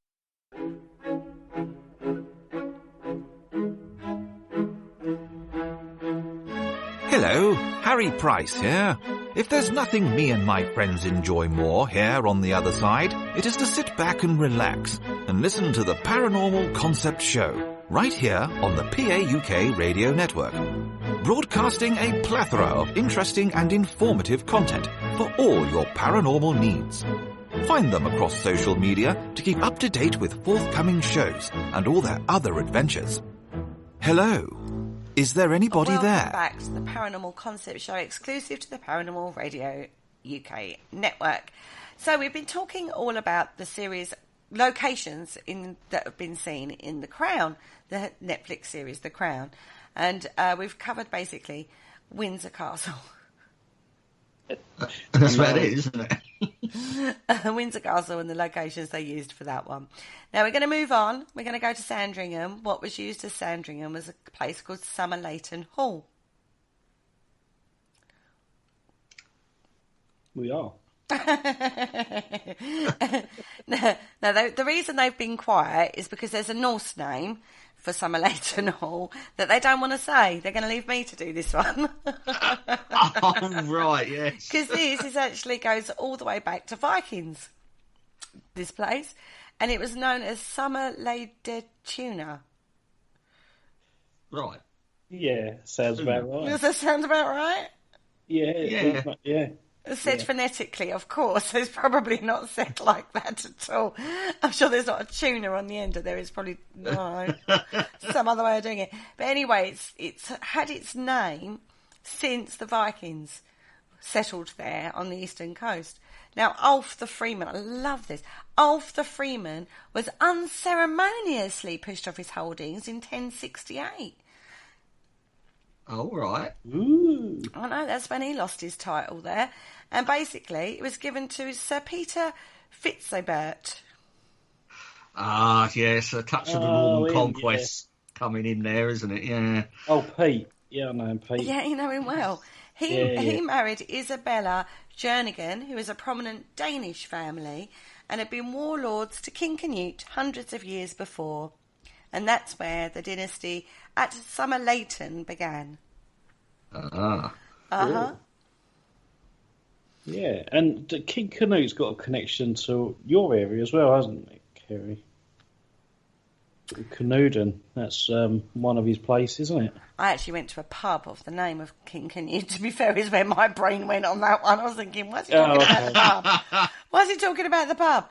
Hello, Harry Price here. If there's nothing me and my friends enjoy more here on the other side, it is to sit back and relax and listen to the Paranormal Concept Show, right here on the PAUK Radio Network. Broadcasting a plethora of interesting and informative content for all your paranormal needs. Find them across social media to keep up to date with forthcoming shows and all their other adventures. Hello. Is there anybody there? Welcome back to the Paranormal Concept Show, exclusive to the Paranormal Radio UK network. So we've been talking all about the series locations that have been seen in The Crown, the Netflix series The Crown, and we've covered basically Windsor Castle. That's about it, isn't it? Windsor Castle and the locations they used for that one. Now we're going to move on. We're going to go to Sandringham. What was used as Sandringham was a place called Somerleyton Hall. We are. Now, the reason they've been quiet is because there's a Norse name for Somerleyton Hall that they don't want to say. They're going to leave me to do this one. Oh, right, yes. Because this actually goes all the way back to Vikings, this place. And it was known as Somerleytuna. Right. Yeah, sounds about right. Does that sound about right? Yeah. It's said phonetically, of course. It's probably not said like that at all. I'm sure there's not a tuna on the end of there. It's probably some other way of doing it. But anyway, it's had its name since the Vikings settled there on the eastern coast. Now, Ulf the Freeman, I love this. Ulf the Freeman was unceremoniously pushed off his holdings in 1068. Oh, right. Ooh. I know, that's when he lost his title there. And basically, it was given to Sir Peter Fitzobert. Ah, yes, a touch of the Norman conquest coming in there, isn't it? Yeah. Oh, Pete. Yeah, I know him, Pete. Yeah, you know him well. He married Isabella Jernigan, who is a prominent Danish family, and had been warlords to King Canute hundreds of years before. And that's where the dynasty at Somerleyton began. Ah. Uh-huh. Yeah, and King Canute's got a connection to your area as well, hasn't it, Kerry? Canuden, that's one of his places, isn't it? I actually went to a pub of the name of King Canute, to be fair, is where my brain went on that one. I was thinking, what's he talking about the pub? Why is he talking about the pub?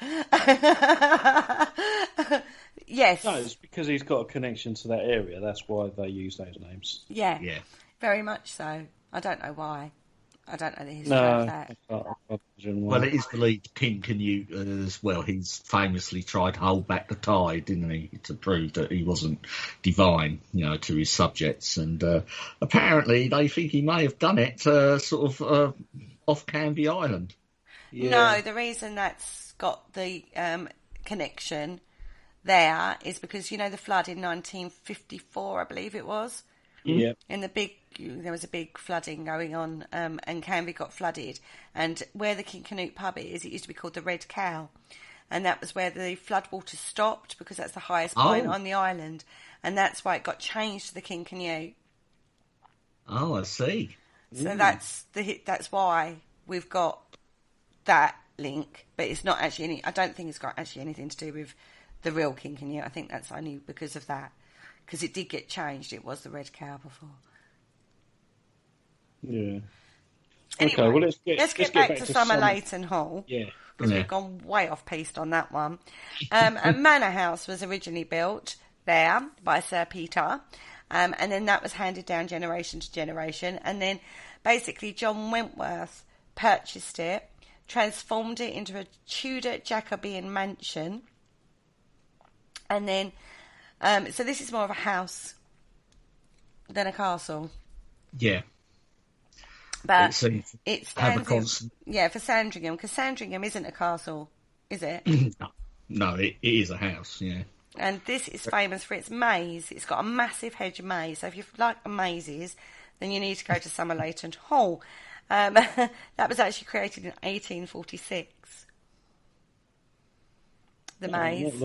Yes. No, it's because he's got a connection to that area. That's why they use those names. Yeah. Yeah. Very much so. I don't know why. I don't know the history of that. I can't imagine why. Well, it is believed King Canute as well. He's famously tried to hold back the tide, didn't he, to prove that he wasn't divine, to his subjects. And apparently they think he may have done it off Canvey Island. Yeah. No, the reason that's got the connection there is because, the flood in 1954, I believe it was. Yeah. There was a big flooding going on, and Canvey got flooded. And where the King Canute pub is, it used to be called the Red Cow. And that was where the floodwater stopped, because that's the highest point on the island. And that's why it got changed to the King Canute. Oh, I see. So that's why we've got that link. But it's not actually I don't think it's got actually anything to do with the real King Canute. I think that's only because of that. Because it did get changed. It was the Red Cow before. Yeah. Anyway, okay, well, let's get back to Somerleyton Hall. Yeah. Because we've gone way off piste on that one. A manor house was originally built there by Sir Peter. And then that was handed down generation to generation. And then basically John Wentworth purchased it, transformed it into a Tudor Jacobean mansion. And then, so this is more of a house than a castle. Yeah. But it stands for Sandringham, because Sandringham isn't a castle, is it? No, it is a house, yeah. And this is famous for its maze. It's got a massive hedge maze. So if you like mazes, then you need to go to Somerleyton Hall. That was actually created in 1846. The maze.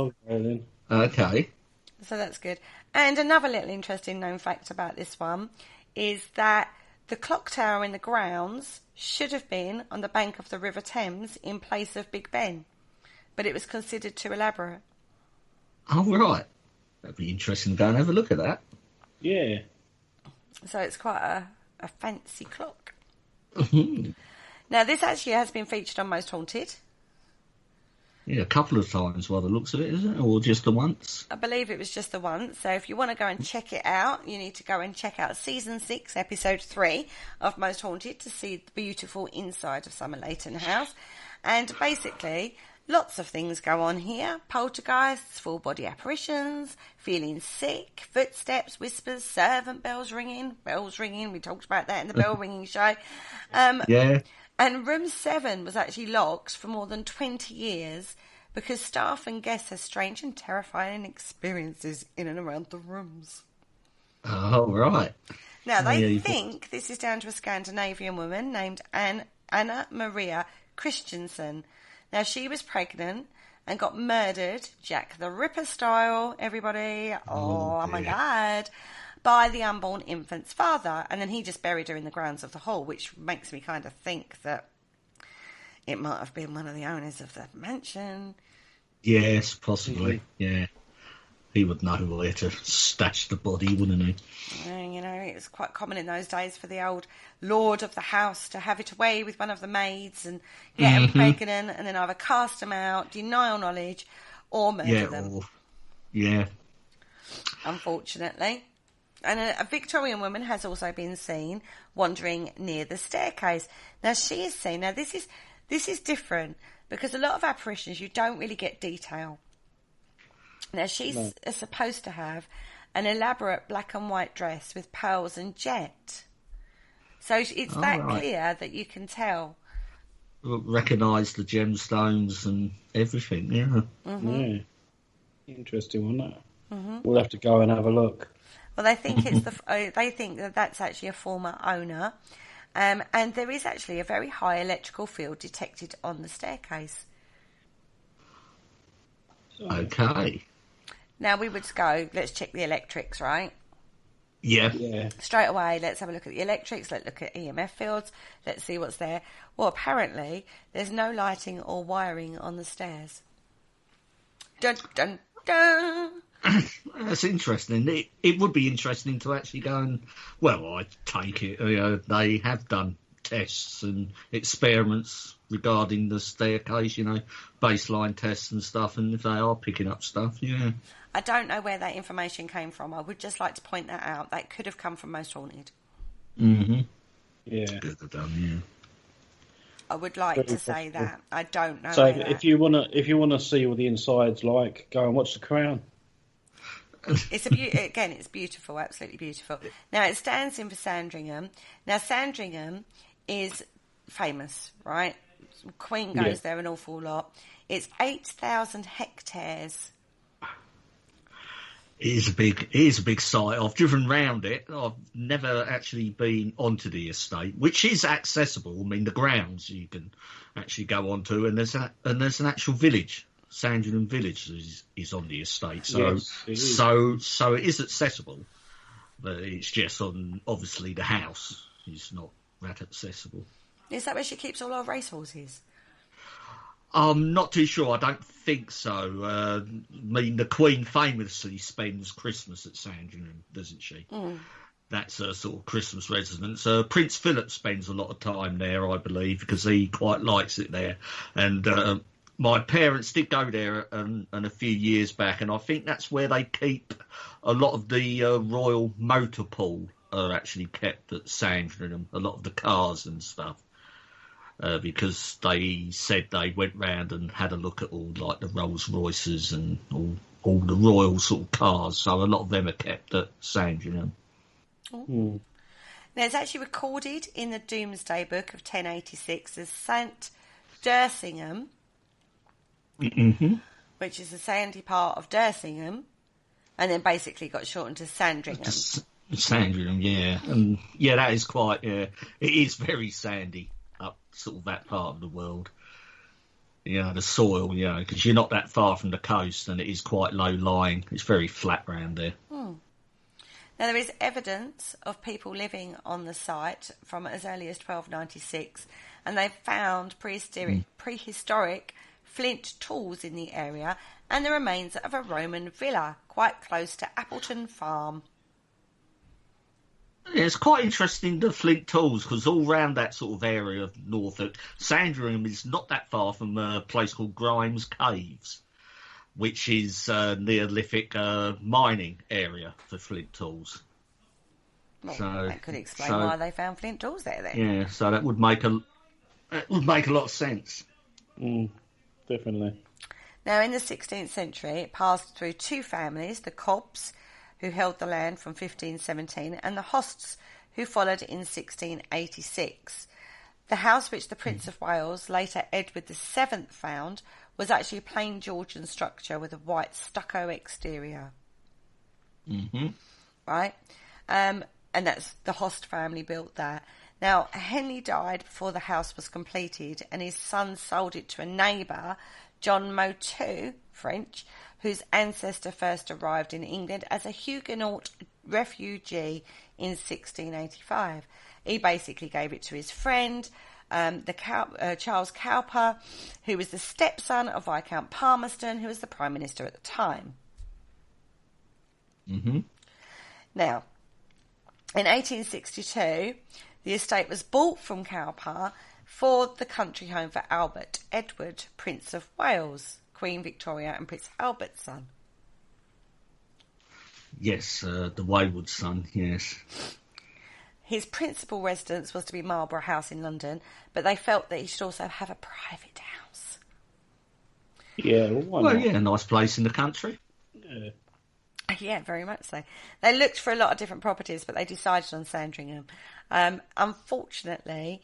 Okay. So that's good. And another little interesting known fact about this one is that the clock tower in the grounds should have been on the bank of the River Thames in place of Big Ben, but it was considered too elaborate. Oh, right. That'd be interesting to go and have a look at that. Yeah. So it's quite a fancy clock. Now, this actually has been featured on Most Haunted. Yeah, a couple of times by the looks of it, is it? Or just the once? I believe it was just the once. So if you want to go and check it out, you need to go and check out Season 6, Episode 3 of Most Haunted to see the beautiful inside of Somerleyton House. And basically, lots of things go on here. Poltergeists, full body apparitions, feeling sick, footsteps, whispers, servant bells ringing. We talked about that in the bell ringing show. Yeah. And room 7 was actually locked for more than 20 years because staff and guests had strange and terrifying experiences in and around the rooms. Oh, right. Now, they think this is down to a Scandinavian woman named Anna Maria Christensen. Now, she was pregnant and got murdered, Jack the Ripper style, everybody. Oh my God. By the unborn infant's father. And then he just buried her in the grounds of the hall, which makes me kind of think that it might have been one of the owners of the mansion. Yes, possibly. Yeah. He would know where to stash the body, wouldn't he? It was quite common in those days for the old lord of the house to have it away with one of the maids and get them pregnant and then either cast them out, deny all knowledge, or murder them. Yeah. Unfortunately. And a Victorian woman has also been seen wandering near the staircase. Now, she is seen... Now, this is different because a lot of apparitions, you don't really get detail. Now, she's supposed to have an elaborate black and white dress with pearls and jet. So it's clear that you can tell. Recognise the gemstones and everything, yeah. Yeah. Interesting one, that. We'll have to go and have a look. Well, they think they think that that's actually a former owner, and there is actually a very high electrical field detected on the staircase. Okay. Now we would go. Let's check the electrics, right? Yeah. Straight away, let's have a look at the electrics. Let's look at EMF fields. Let's see what's there. Well, apparently there's no lighting or wiring on the stairs. Dun dun dun. That's interesting. It would be interesting to actually go and... Well, I take it they have done tests and experiments regarding the staircase, baseline tests and stuff, and if they are picking up stuff, yeah. I don't know where that information came from. I would just like to point that out. That could have come from Most Haunted. Mm-hmm. Yeah. Good to done, yeah. I would like Very to say possible. that. I don't know. So whether if you wanna see what the inside's like, go and watch The Crown. it's again, it's beautiful, absolutely beautiful. Now it stands in for Sandringham. Now Sandringham is famous, right? Queen goes there an awful lot. It's 8,000 hectares. It is a big site. I've driven round it. I've never actually been onto the estate, which is accessible. I mean, the grounds you can actually go onto, and there's an actual village. Sandringham Village is on the estate, so so it is accessible, but it's just on obviously the house is not that accessible. Is that where she keeps all our racehorses? I'm not too sure. I don't think so. I mean, the Queen famously spends Christmas at Sandringham, doesn't she? Mm. That's a sort of Christmas residence. Prince Philip spends a lot of time there, I believe, because he quite likes it there. And my parents did go there and a few years back, and I think that's where they keep a lot of the royal motor pool are actually kept at Sandringham, a lot of the cars and stuff. Because they said they went round and had a look at all like the Rolls Royces and all the royal sort of cars. So a lot of them are kept at Sandringham. Mm. Now it's actually recorded in the Domesday Book of 1086 as St Dersingham, which is the sandy part of Dersingham, and then basically got shortened to Sandringham. Sandringham, yeah, and yeah, that is quite. It is very sandy. Up sort of that part of the world, the soil, because you're not that far from the coast and it is quite low lying. It's very flat round there. Now there is evidence of people living on the site from as early as 1296, and they've found prehistoric flint tools in the area and the remains of a Roman villa quite close to Appleton Farm. Yeah, it's quite interesting, the flint tools, because all round that sort of area of Norfolk, Sandringham is not that far from a place called Grimes Caves, which is a Neolithic mining area for flint tools. Well, that could explain why they found flint tools there then. Yeah, so that would make a lot of sense. Definitely. Now, in the 16th century, it passed through two families, the Cobbs, who held the land from 1517, and the Hosts, who followed in 1686. The house which the Prince of Wales, later Edward VII, found was actually a plain Georgian structure with a white stucco exterior. Mm-hmm. Right? And that's the Host family built that. Now, Henry died before the house was completed, and his son sold it to a neighbour, John Motu, French, whose ancestor first arrived in England as a Huguenot refugee in 1685. He basically gave it to his friend, Charles Cowper, who was the stepson of Viscount Palmerston, who was the Prime Minister at the time. Mm-hmm. Now, in 1862, the estate was bought from Cowper for the country home for Albert Edward, Prince of Wales, Queen Victoria and Prince Albert's son. Yes, the wayward son, yes. His principal residence was to be Marlborough House in London, but they felt that he should also have a private house. Yeah, why not? Yeah, a nice place in the country. Yeah. Yeah, very much so. They looked for a lot of different properties, but they decided on Sandringham. Unfortunately,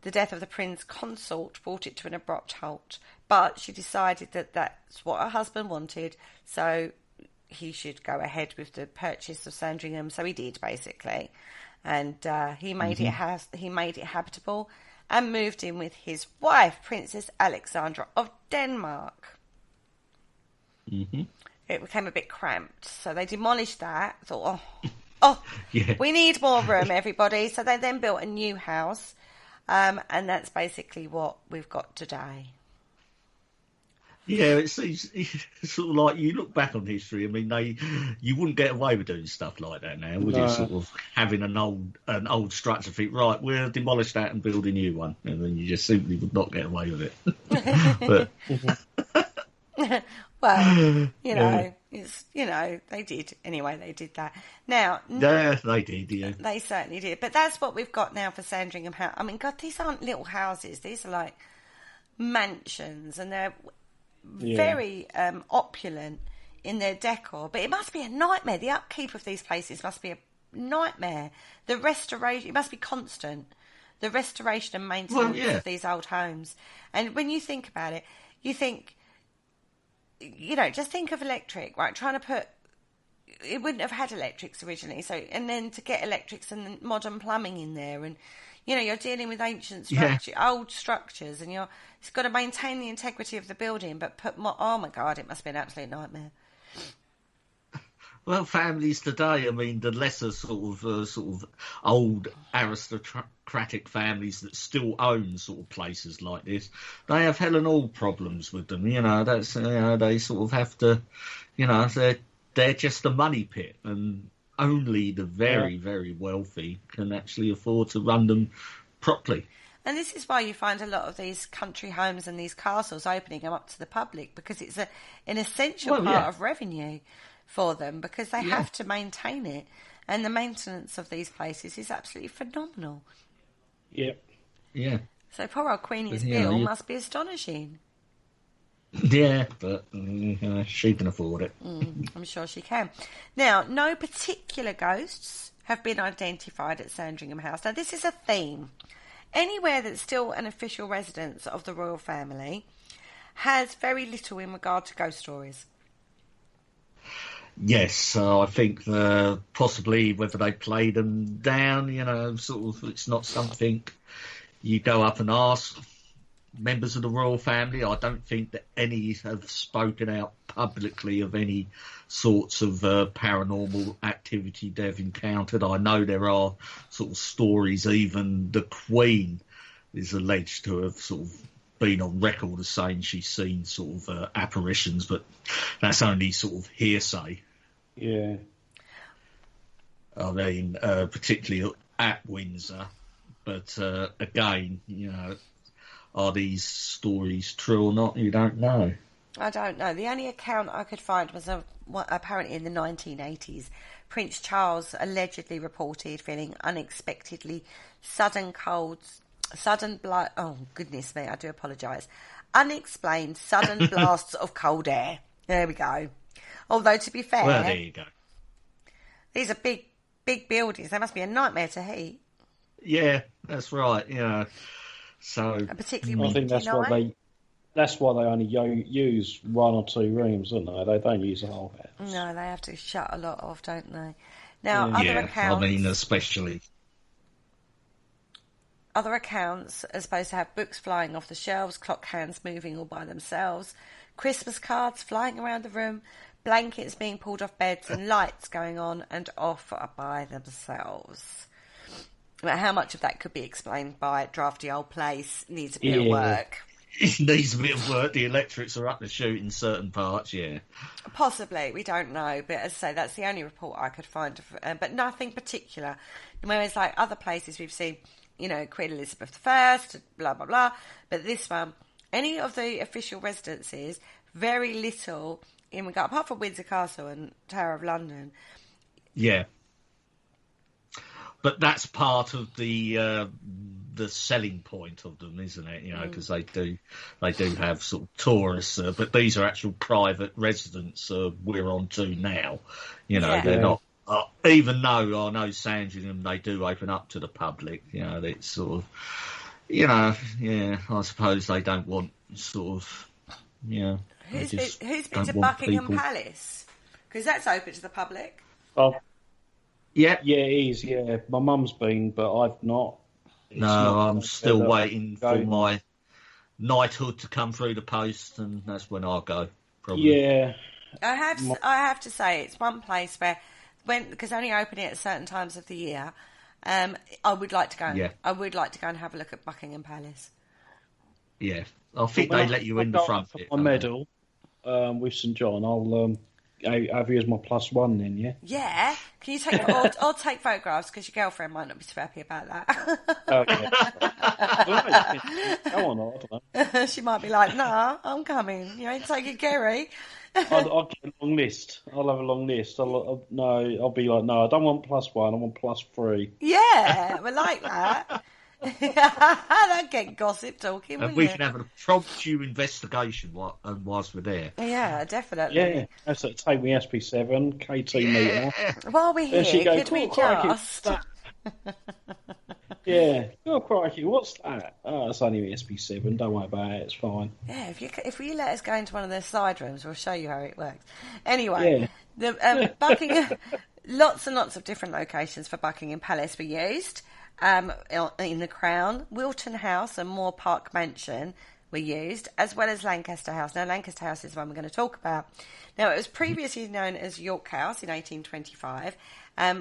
the death of the Prince Consort brought it to an abrupt halt, but she decided that that's what her husband wanted, so he should go ahead with the purchase of Sandringham. So he did, basically, and he made it habitable and moved in with his wife, Princess Alexandra of Denmark. Mm-hmm. It became a bit cramped, so they demolished that. Thought, yeah. We need more room, everybody. So they then built a new house, and that's basically what we've got today. Yeah, it's sort of like you look back on history. I mean, you wouldn't get away with doing stuff like that now, would you? Sort of having an old structure, think right, we'll demolish that and build a new one, and then you just simply would not get away with it. But well, It's, they did. Anyway, they did that. Now... Yeah, they did, yeah. They certainly did. But that's what we've got now for Sandringham House. I mean, God, these aren't little houses. These are like mansions, and they're very opulent in their decor. But it must be a nightmare. The upkeep of these places must be a nightmare. The restoration, it must be constant. The restoration and maintenance of these old homes. And when you think about it, you think... just think of electric, right? Trying to put... It wouldn't have had electrics originally, so... And then to get electrics and modern plumbing in there, and, you're dealing with ancient old structures, and it's got to maintain the integrity of the building, but put more... Oh, my God, it must be an absolute nightmare. Well, families today, I mean, the lesser sort of old aristocratic families that still own sort of places like this, they have hell and all problems with them. That's they sort of have to, they're just a money pit, and only the very, very wealthy can actually afford to run them properly. And this is why you find a lot of these country homes and these castles opening them up to the public, because it's an essential part of revenue for them, because they have to maintain it, and the maintenance of these places is absolutely phenomenal. Yep. Yeah. So poor old Queenie's bill must be astonishing. Yeah, but she can afford it. I'm sure she can. Now, no particular ghosts have been identified at Sandringham House. Now, this is a theme. Anywhere that's still an official residence of the royal family has very little in regard to ghost stories. Yes, I think possibly whether they play them down, sort of, it's not something you go up and ask members of the royal family. I don't think that any have spoken out publicly of any sorts of paranormal activity they've encountered. I know there are sort of stories, even the Queen is alleged to have sort of been on record as saying she's seen sort of apparitions, but that's only sort of hearsay. Yeah. I mean, particularly at Windsor. But again, are these stories true or not? You don't know. I don't know. The only account I could find was apparently in the 1980s. Prince Charles allegedly reported feeling unexpectedly sudden blood. Oh, goodness me, I do apologise. Unexplained sudden blasts of cold air. There we go. Although, to be fair... Well, there you go. These are big buildings. They must be a nightmare to heat. Yeah, that's right. So... And particularly I think that's why they only use one or two rooms, don't they? They don't use the whole house. No, they have to shut a lot off, don't they? Now, other accounts... I mean, especially... Other accounts are supposed to have books flying off the shelves, clock hands moving all by themselves, Christmas cards flying around the room, blankets being pulled off beds, and lights going on and off by themselves. But how much of that could be explained by drafty old place, needs a bit of work? It needs a bit of work. The electrics are up to shoot in certain parts, Possibly, we don't know. But as I say, that's the only report I could find. But nothing particular. Whereas like other places we've seen, Queen Elizabeth I, blah, blah, blah. But this one, any of the official residences, very little in regard, apart from Windsor Castle and Tower of London. Yeah. But that's part of the selling point of them, isn't it? Because they do have sort of tourists, but these are actual private residents we're on to now. They're not. Even though I know Sandringham, they do open up to the public. It's sort of, I suppose they don't want sort of, Who's been to Buckingham Palace? Because that's open to the public. Oh. Yeah, it is. Yeah, my mum's been, but I've not. I'm still waiting for my knighthood to come through the post, and that's when I'll go. Probably. Yeah, I have to say it's one place where, because only opening at certain times of the year, I would like to go. Yeah. I would like to go and have a look at Buckingham Palace. Yeah, I think they let you in the front bit. My medal with St John. have you as my +1 then, yeah? Yeah. Can you take... I'll take photographs because your girlfriend might not be too happy about that. Okay. Go on, I don't know. She might be like, nah, I'm coming. You ain't taking Gary. I'll get a long list. I'll have a long list. I'll be like, no, I don't want +1. I want +3. Yeah, we like that. That'd get gossip talking, And wouldn't we it? can have a promptu investigation whilst we're there. Yeah, definitely. Yeah, that's it. Take me SP7, K2 meter. While we're There she here, goes. could we Crikey, just... Yeah. Oh, crikey, what's that? Oh, it's only SP7. Don't worry about it. It's fine. Yeah, if you let us go into one of their side rooms, we'll show you how it works. Anyway, the Buckingham, lots and lots of different locations for Buckingham Palace were used in the Crown. Wilton House and Moor Park Mansion were used, as well as Lancaster House. Now, Lancaster House is the one we're going to talk about. Now, it was previously known as York House in 1825,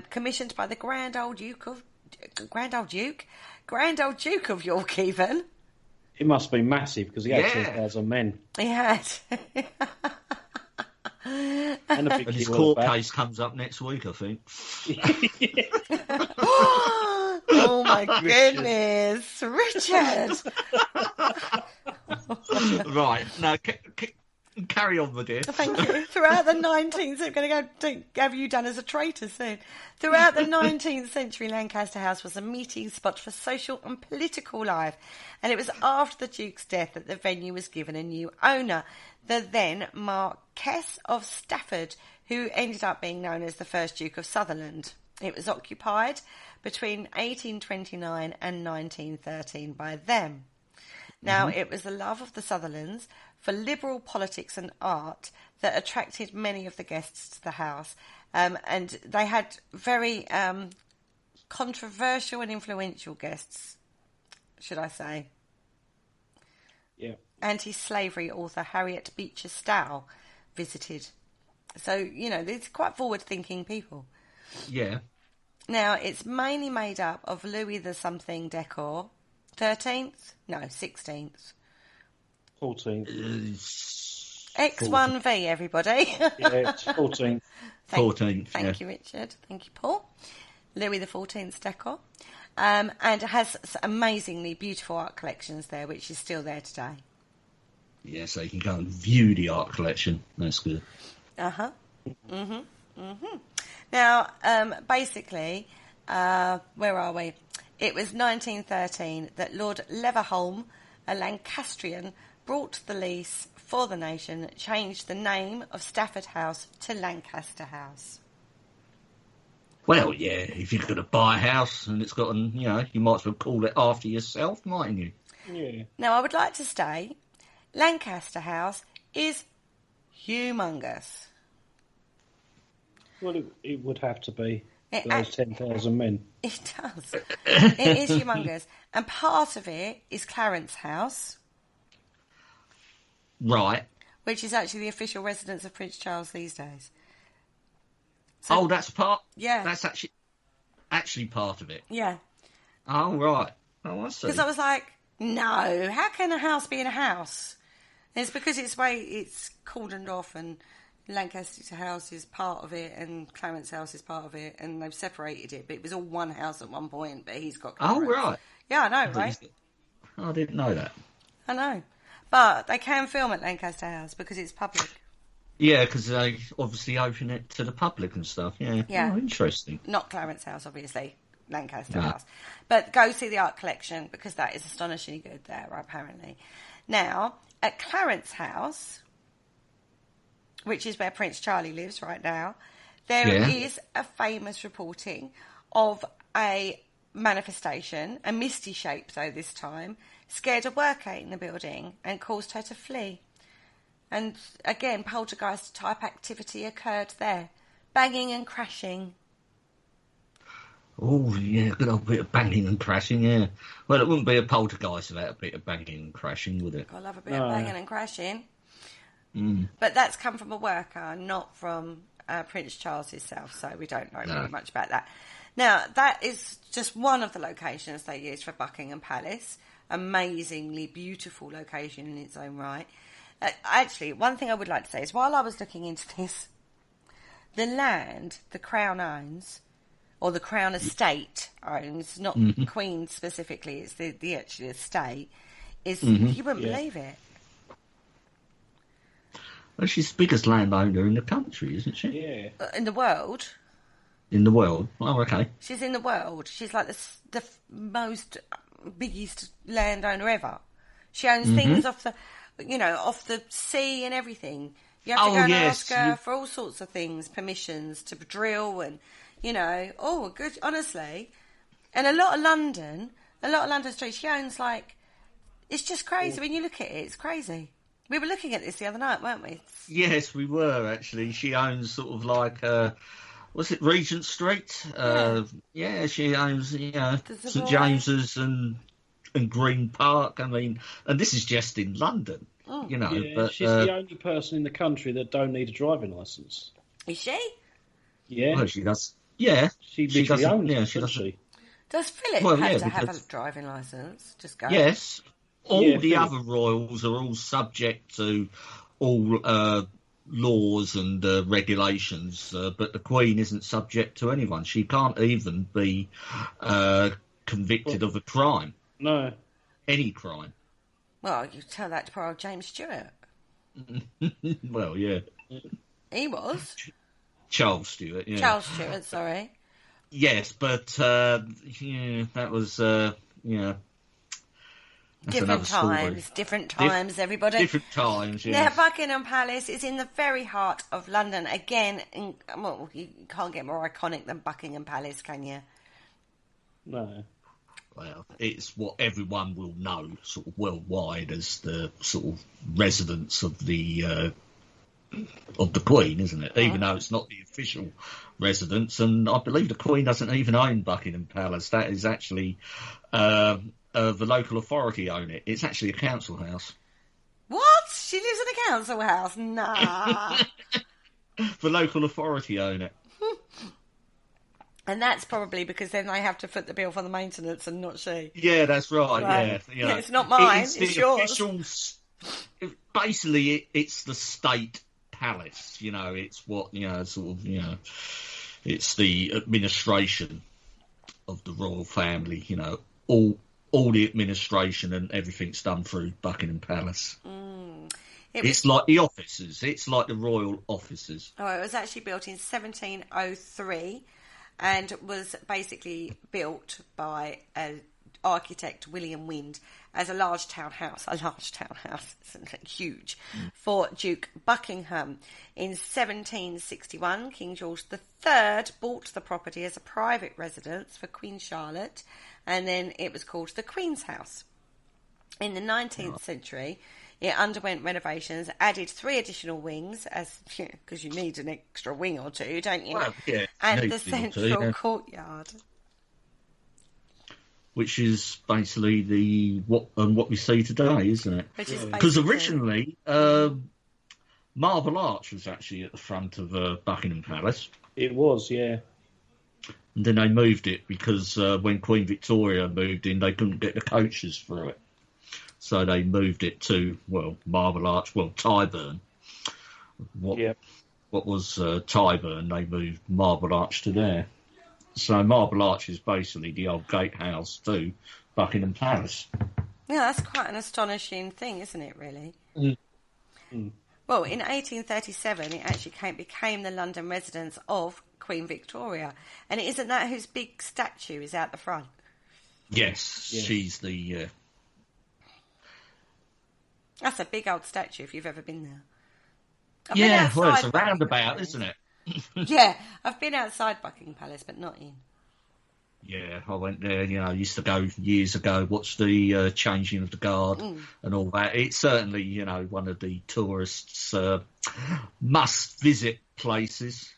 commissioned by the Grand Old Duke of York, even. It must be massive because he had 2,000 men. He had. And his court case comes up next week, I think. Oh my goodness, Richard! Right, now carry on, my dear. Thank you. Throughout the 19th, I'm going to have you done as a traitor soon. Throughout the 19th century, Lancaster House was a meeting spot for social and political life, and it was after the Duke's death that the venue was given a new owner, the then Marquess of Stafford, who ended up being known as the first Duke of Sutherland. It was occupied between 1829 and 1913 by them. Now, it was the love of the Sutherlands for liberal politics and art that attracted many of the guests to the house. And they had very controversial and influential guests, should I say. Yeah. Anti-slavery author Harriet Beecher Stowe visited. So, you know, these quite forward-thinking people. Yeah. Now, it's mainly made up of Louis the something decor. 13th? No, 16th. 14th. X1V, everybody. Yeah, it's 14th. 14th. Thank you, Richard. Thank you, Paul. Louis the 14th decor. And it has amazingly beautiful art collections there, which is still there today. Yeah, so you can go and view the art collection. That's good. Uh-huh. Now, basically, where are we? It was 1913 that Lord Leverhulme, a Lancastrian, brought the lease for the nation, changed the name of Stafford House to Lancaster House. Well, yeah, if you're going to buy a house and it's got, you might as well call it after yourself, mightn't you? Yeah. Now, I would like to say Lancaster House is humongous. Well, it would have to be. Those 10,000 men. It does. It is humongous. And part of it is Clarence House. Right. Which is actually the official residence of Prince Charles these days. So, that's part? Yeah. That's actually part of it? Yeah. Oh, right. Oh, I see. Because I was like, no, how can a house be in a house? And it's because it's cordoned off, and Lancaster House is part of it and Clarence House is part of it, and they've separated it, but it was all one house at one point, but he's got Clarence. Oh, right. Yeah, I know, right? I didn't know that. I know. But they can film at Lancaster House because it's public. Yeah, because they obviously open it to the public and stuff, yeah. Yeah. Oh, interesting. Not Clarence House, obviously. Lancaster House. But go see the art collection because that is astonishingly good there, apparently. Now, at Clarence House, which is where Prince Charlie lives right now, there is a famous reporting of a manifestation, a misty shape though this time, scared a worker in the building and caused her to flee. And again, poltergeist type activity occurred there. Banging and crashing. Oh, yeah, good old bit of banging and crashing, yeah. Well, it wouldn't be a poltergeist without a bit of banging and crashing, would it? I love a bit of banging and crashing. But that's come from a worker, not from Prince Charles himself, so we don't know really much about that. Now, that is just one of the locations they used for Buckingham Palace. Amazingly beautiful location in its own right. Actually, one thing I would like to say is while I was looking into this, the land the Crown owns, or the Crown estate owns, not Queen specifically, it's the actual estate, is, you wouldn't believe it. Well, she's the biggest landowner in the country, isn't she? Yeah. In the world. In the world? Oh, okay. She's in the world. She's like the most biggest landowner ever. She owns things off the sea and everything. You have to go and ask her for all sorts of things, permissions to drill and, good, honestly. And a lot of London streets, she owns, like, it's just crazy. When you look at it, it's crazy. We were looking at this the other night, weren't we? Yes, we were, actually. She owns sort of like, was it Regent Street? Yeah, she owns, St James's and Green Park. I mean, and this is just in London, Yeah, but she's the only person in the country that don't need a driving licence. Is she? Yeah. Well, she does. Yeah. She literally owns yeah, it, she doesn't. Does Philip have to have a driving licence? Just go. Yes. All the Philip. other royals are all subject to all laws and regulations, but the Queen isn't subject to anyone. She can't even be convicted of a crime. No. Any crime. Well, you tell that to poor old James Stewart. Well, yeah. He was. Charles Stewart, yeah. Charles Stewart, sorry. Yes, but, that was, Different times, everybody. Different times, yes. Now, Buckingham Palace is in the very heart of London. Again, you can't get more iconic than Buckingham Palace, can you? No. Well, it's what everyone will know, sort of worldwide, as the sort of residence of the Queen, isn't it? Even though it's not the official residence, and I believe the Queen doesn't even own Buckingham Palace. That is actually the local authority own it. It's actually a council house. What? She lives in a council house? Nah. The local authority own it. And that's probably because then they have to foot the bill for the maintenance and not she. Yeah, that's right. Right. Yeah, it's not mine. It's yours. Basically, it's the state palace. It's what it's the administration of the royal family. All the administration and everything's done through Buckingham Palace. It's like the offices. It's like the royal offices. Oh, it was actually built in 1703 and was basically built by architect William Wynd as a large townhouse, it's huge, for Duke Buckingham. In 1761, King George III bought the property as a private residence for Queen Charlotte, and then it was called the Queen's House. In the 19th century, it underwent renovations, added 3 additional wings, because you need an extra wing or two, don't you? Well, yeah, and the central courtyard. Which is basically what we see today, isn't it? Because originally, Marble Arch was actually at the front of Buckingham Palace. It was, yeah. And then they moved it because when Queen Victoria moved in, they couldn't get the coaches through it. So they moved it to, Marble Arch, Tyburn. What was Tyburn? They moved Marble Arch to there. So Marble Arch is basically the old gatehouse to Buckingham Palace. Yeah, that's quite an astonishing thing, isn't it, really? Well, in 1837, it actually became the London residence of Queen Victoria. And isn't that whose big statue is out the front? Yes. She's the... That's a big old statue if you've ever been there. It's a roundabout, isn't it? Yeah, I've been outside Buckingham Palace, but not in. Yeah, I went there, I used to go years ago, watch the changing of the guard and all that. It's certainly, one of the tourists' must-visit places.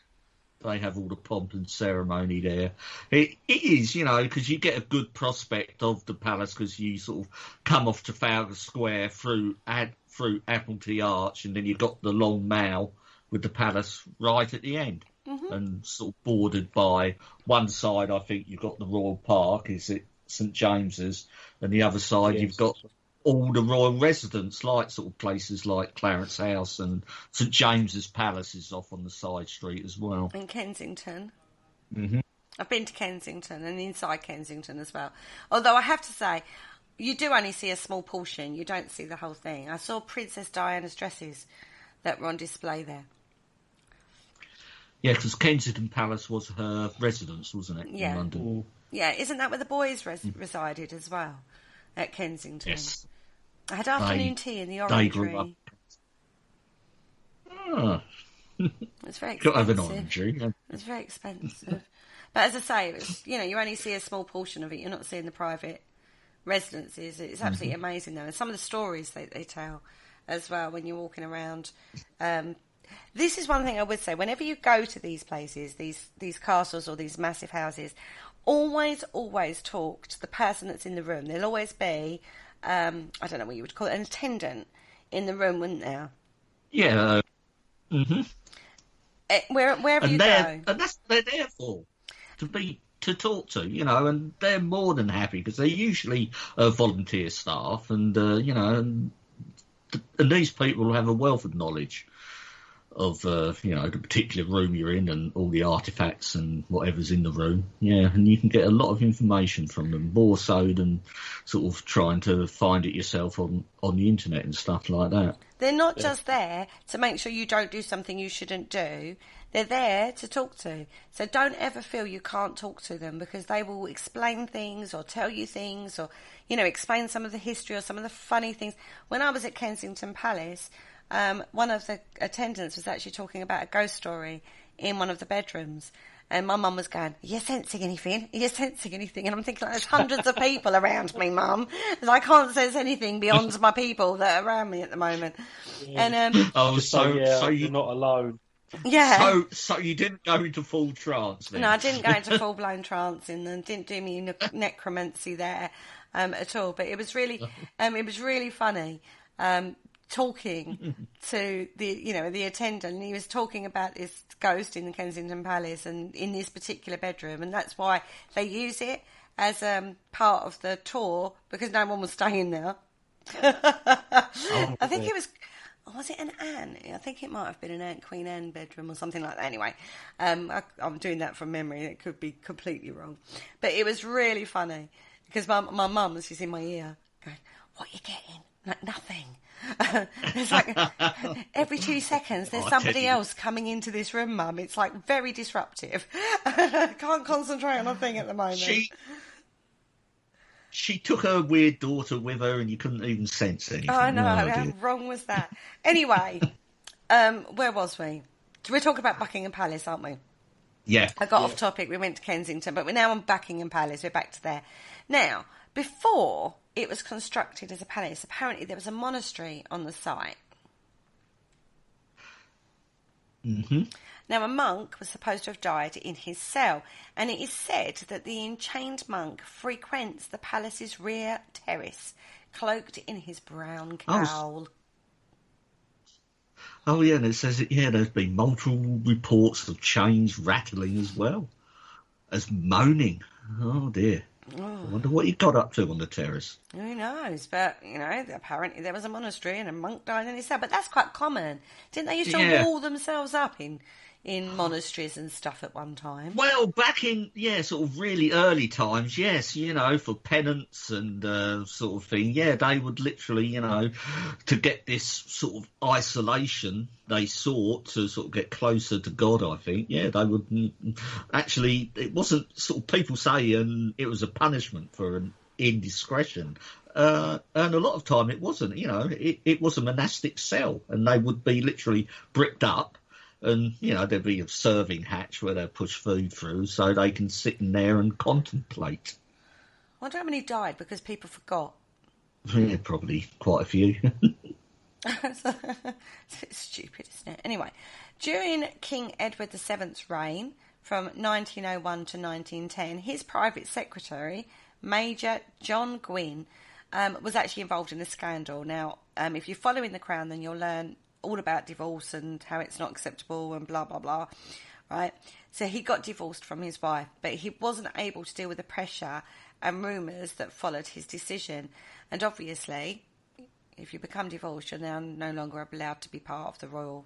They have all the pomp and ceremony there. It is, because you get a good prospect of the palace because you sort of come off Trafalgar Square through Appletree Arch, and then you've got the long mall with the palace right at the end. And sort of bordered by one side, I think you've got the Royal Park, is it St James's, and the other side you've got all the royal residents, like sort of places like Clarence House and St James's Palace is off on the side street as well. In Kensington. Mm-hmm. I've been to Kensington and inside Kensington as well. Although I have to say, you do only see a small portion. You don't see the whole thing. I saw Princess Diana's dresses that were on display there. Yeah, because Kensington Palace was her residence, wasn't it, in London? Yeah, isn't that where the boys resided as well, at Kensington? Yes. I had afternoon tea in the They grew up. Orangery. It's very expensive. Got to have an orangery. It's very expensive. But as I say, it was, you only see a small portion of it. You're not seeing the private residences. It's absolutely amazing, though. And some of the stories they tell as well when you're walking around. This is one thing I would say. Whenever you go to these places, these castles or these massive houses, always talk to the person that's in the room. There'll always be, I don't know what you would call it, an attendant in the room, wouldn't there? Yeah. Wherever you go. And that's what they're there for. To talk to, and they're more than happy because they're usually volunteer staff, and and these people have a wealth of knowledge of the particular room you're in and all the artifacts and whatever's in the room. Yeah, and you can get a lot of information from them, more so than sort of trying to find it yourself on the internet and stuff like that. They're not just there to make sure you don't do something you shouldn't do. They're there to talk to. So don't ever feel you can't talk to them, because they will explain things or tell you things or, explain some of the history or some of the funny things. When I was at Kensington Palace, one of the attendants was actually talking about a ghost story in one of the bedrooms. And my mum was going, are you sensing anything? Are you sensing anything? And I'm thinking, there's hundreds of people around me, Mum. I can't sense anything beyond my people that are around me at the moment. Yeah. And so you're not alone. Yeah. So you didn't go into full trance then? No, I didn't go into full-blown trance and didn't do me necromancy there at all. But it was really funny. Talking to the attendant, and he was talking about this ghost in the Kensington Palace and in this particular bedroom, and that's why they use it as part of the tour, because no one was staying there. I think it was it an Anne? I think it might have been an Queen Anne bedroom or something like that. Anyway, I'm doing that from memory. It could be completely wrong, but it was really funny because my mum, she's in my ear, going, "What are you getting?" Like, nothing. It's like every 2 seconds there's somebody else coming into this room, Mum. It's like very disruptive. I can't concentrate on a thing at the moment. She took her weird daughter with her and you couldn't even sense anything. I know, how wrong was that? Anyway, where was we? We're talking about Buckingham Palace, aren't we? Yeah. I got off topic, we went to Kensington, but we're now on Buckingham Palace, we're back to there. Now, before it was constructed as a palace, apparently there was a monastery on the site. Mm-hmm. Now, a monk was supposed to have died in his cell, and it is said that the enchained monk frequents the palace's rear terrace, cloaked in his brown cowl. Oh, yeah, and it says there's been multiple reports of chains rattling as well as moaning. Oh, dear. Oh. I wonder what he got up to on the terrace. Who knows? But, apparently there was a monastery and a monk died in his cell. But that's quite common. Didn't they used to wall themselves up in monasteries and stuff at one time? Well, back in, sort of really early times, yes, for penance and sort of thing. Yeah, they would literally, to get this sort of isolation they sought to sort of get closer to God, I think. Yeah, they would actually, it wasn't sort of people saying it was a punishment for an indiscretion. And a lot of time it wasn't, it was a monastic cell and they would be literally bricked up. And, there'd be a serving hatch where they'd push food through so they can sit in there and contemplate. I wonder how many died because people forgot. Yeah, probably quite a few. It's a bit stupid, isn't it? Anyway, during King Edward VII's reign, from 1901 to 1910, his private secretary, Major John Gwynne, was actually involved in the scandal. Now, if you're following The Crown, then you'll learn all about divorce and how it's not acceptable and blah, blah, blah, right? So he got divorced from his wife, but he wasn't able to deal with the pressure and rumours that followed his decision. And obviously, if you become divorced, you're now no longer allowed to be part of the royal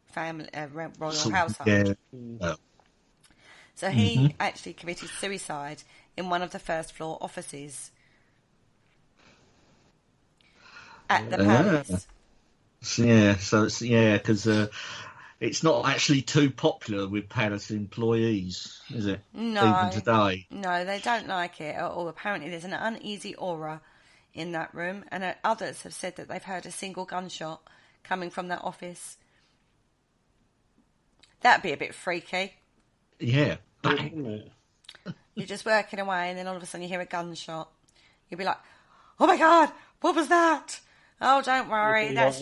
family, royal household. Yeah. So he actually committed suicide in one of the first floor offices at the palace. So it's because it's not actually too popular with palace employees, is it? No, even today. No, they don't like it at all. Apparently, there's an uneasy aura in that room, and others have said that they've heard a single gunshot coming from that office. That'd be a bit freaky. Yeah, bang. You're just working away, and then all of a sudden you hear a gunshot. You'll be like, "Oh my God, what was that?" Oh, don't worry. That's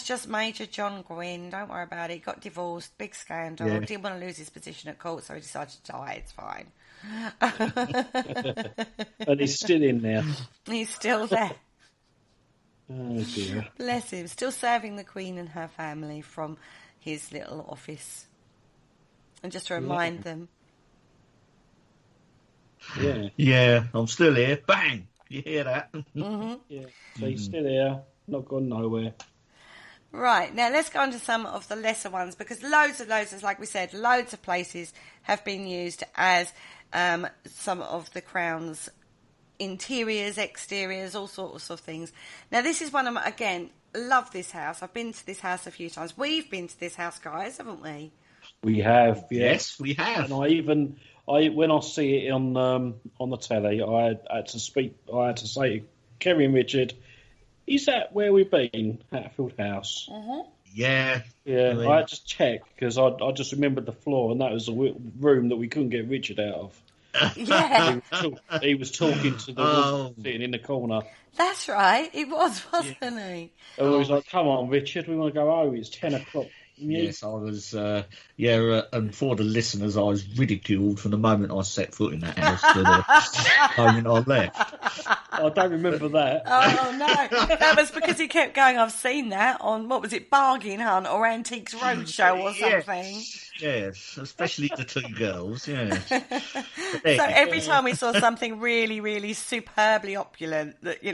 just Major John Gwynn. Don't worry about it. He got divorced. Big scandal. Yeah. Didn't want to lose his position at court, so he decided to die. It's fine. And he's still in there. He's still there. Oh, dear. Bless him. Still serving the Queen and her family from his little office. And just to remind them. Yeah. Yeah, I'm still here. Bang! You hear that? Mm-hmm. Yeah. So he's still here. Not gone nowhere. Right, now let's go on to some of the lesser ones, because loads, like we said, loads of places have been used as some of the Crown's interiors, exteriors, all sorts of things. Now this is one of my, again, love this house. I've been to this house a few times. We've been to this house, guys, haven't we? We have, yes, we have. And when I see it on the telly, I had to say to Kerry and Richard, "Is that where we've been, Hatfield House?" Mm-hmm. Yeah. Yeah, I had to check because I just remembered the floor, and that was the room that we couldn't get Richard out of. Yeah. He was talking to the woman sitting in the corner. That's right, it was, wasn't he? And he was like, "Come on, Richard, we want to go home. It's 10 o'clock." Yes, I was, and for the listeners, I was ridiculed from the moment I set foot in that house to the moment I left. I don't remember that. Oh, no. That was because he kept going, "I've seen that on, what was it, Bargain Hunt or Antiques Roadshow or something." Yes, especially the two girls, yeah. So every time we saw something really, really superbly opulent that,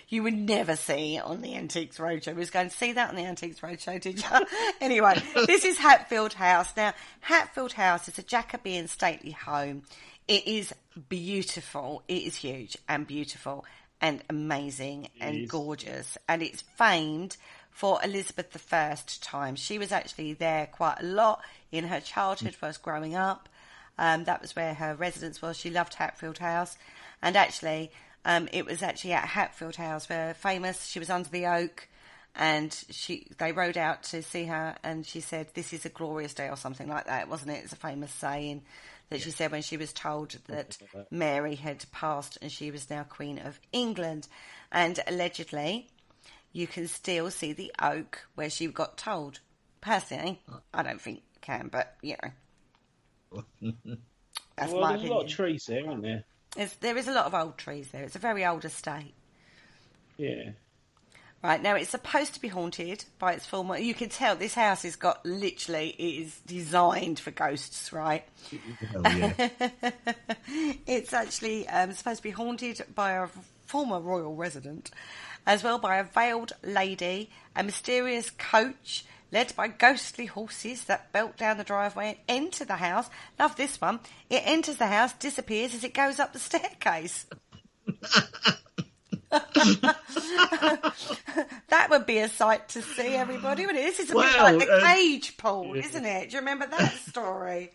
you would never see on the Antiques Roadshow. We was going to see that on the Antiques Roadshow, did you? Anyway, this is Hatfield House. Now, Hatfield House is a Jacobean stately home. It is beautiful. It is huge and beautiful and amazing and gorgeous. And it's famed for Elizabeth I's time. She was actually there quite a lot in her childhood, first growing up. That was where her residence was. She loved Hatfield House. And actually, it was actually at Hatfield House where famous, she was under the oak, and they rode out to see her, and she said, "This is a glorious day," or something like that, wasn't it? It's a famous saying that she said when she was told that Mary had passed and she was now Queen of England. And allegedly, you can still see the oak where she got told. Personally, I don't think you can, but, that's my opinion. There's a lot of trees there, aren't there? There is a lot of old trees there. It's a very old estate. Yeah. Right, now it's supposed to be haunted by its former... You can tell this house has got, literally, it is designed for ghosts, right? Oh, yeah. It's actually supposed to be haunted by a former royal resident, as well by a veiled lady, a mysterious coach led by ghostly horses that belt down the driveway and enter the house. Love this one. It enters the house, disappears as it goes up the staircase. That would be a sight to see, everybody, wouldn't it? This is a bit like the cage pool, isn't it? Do you remember that story?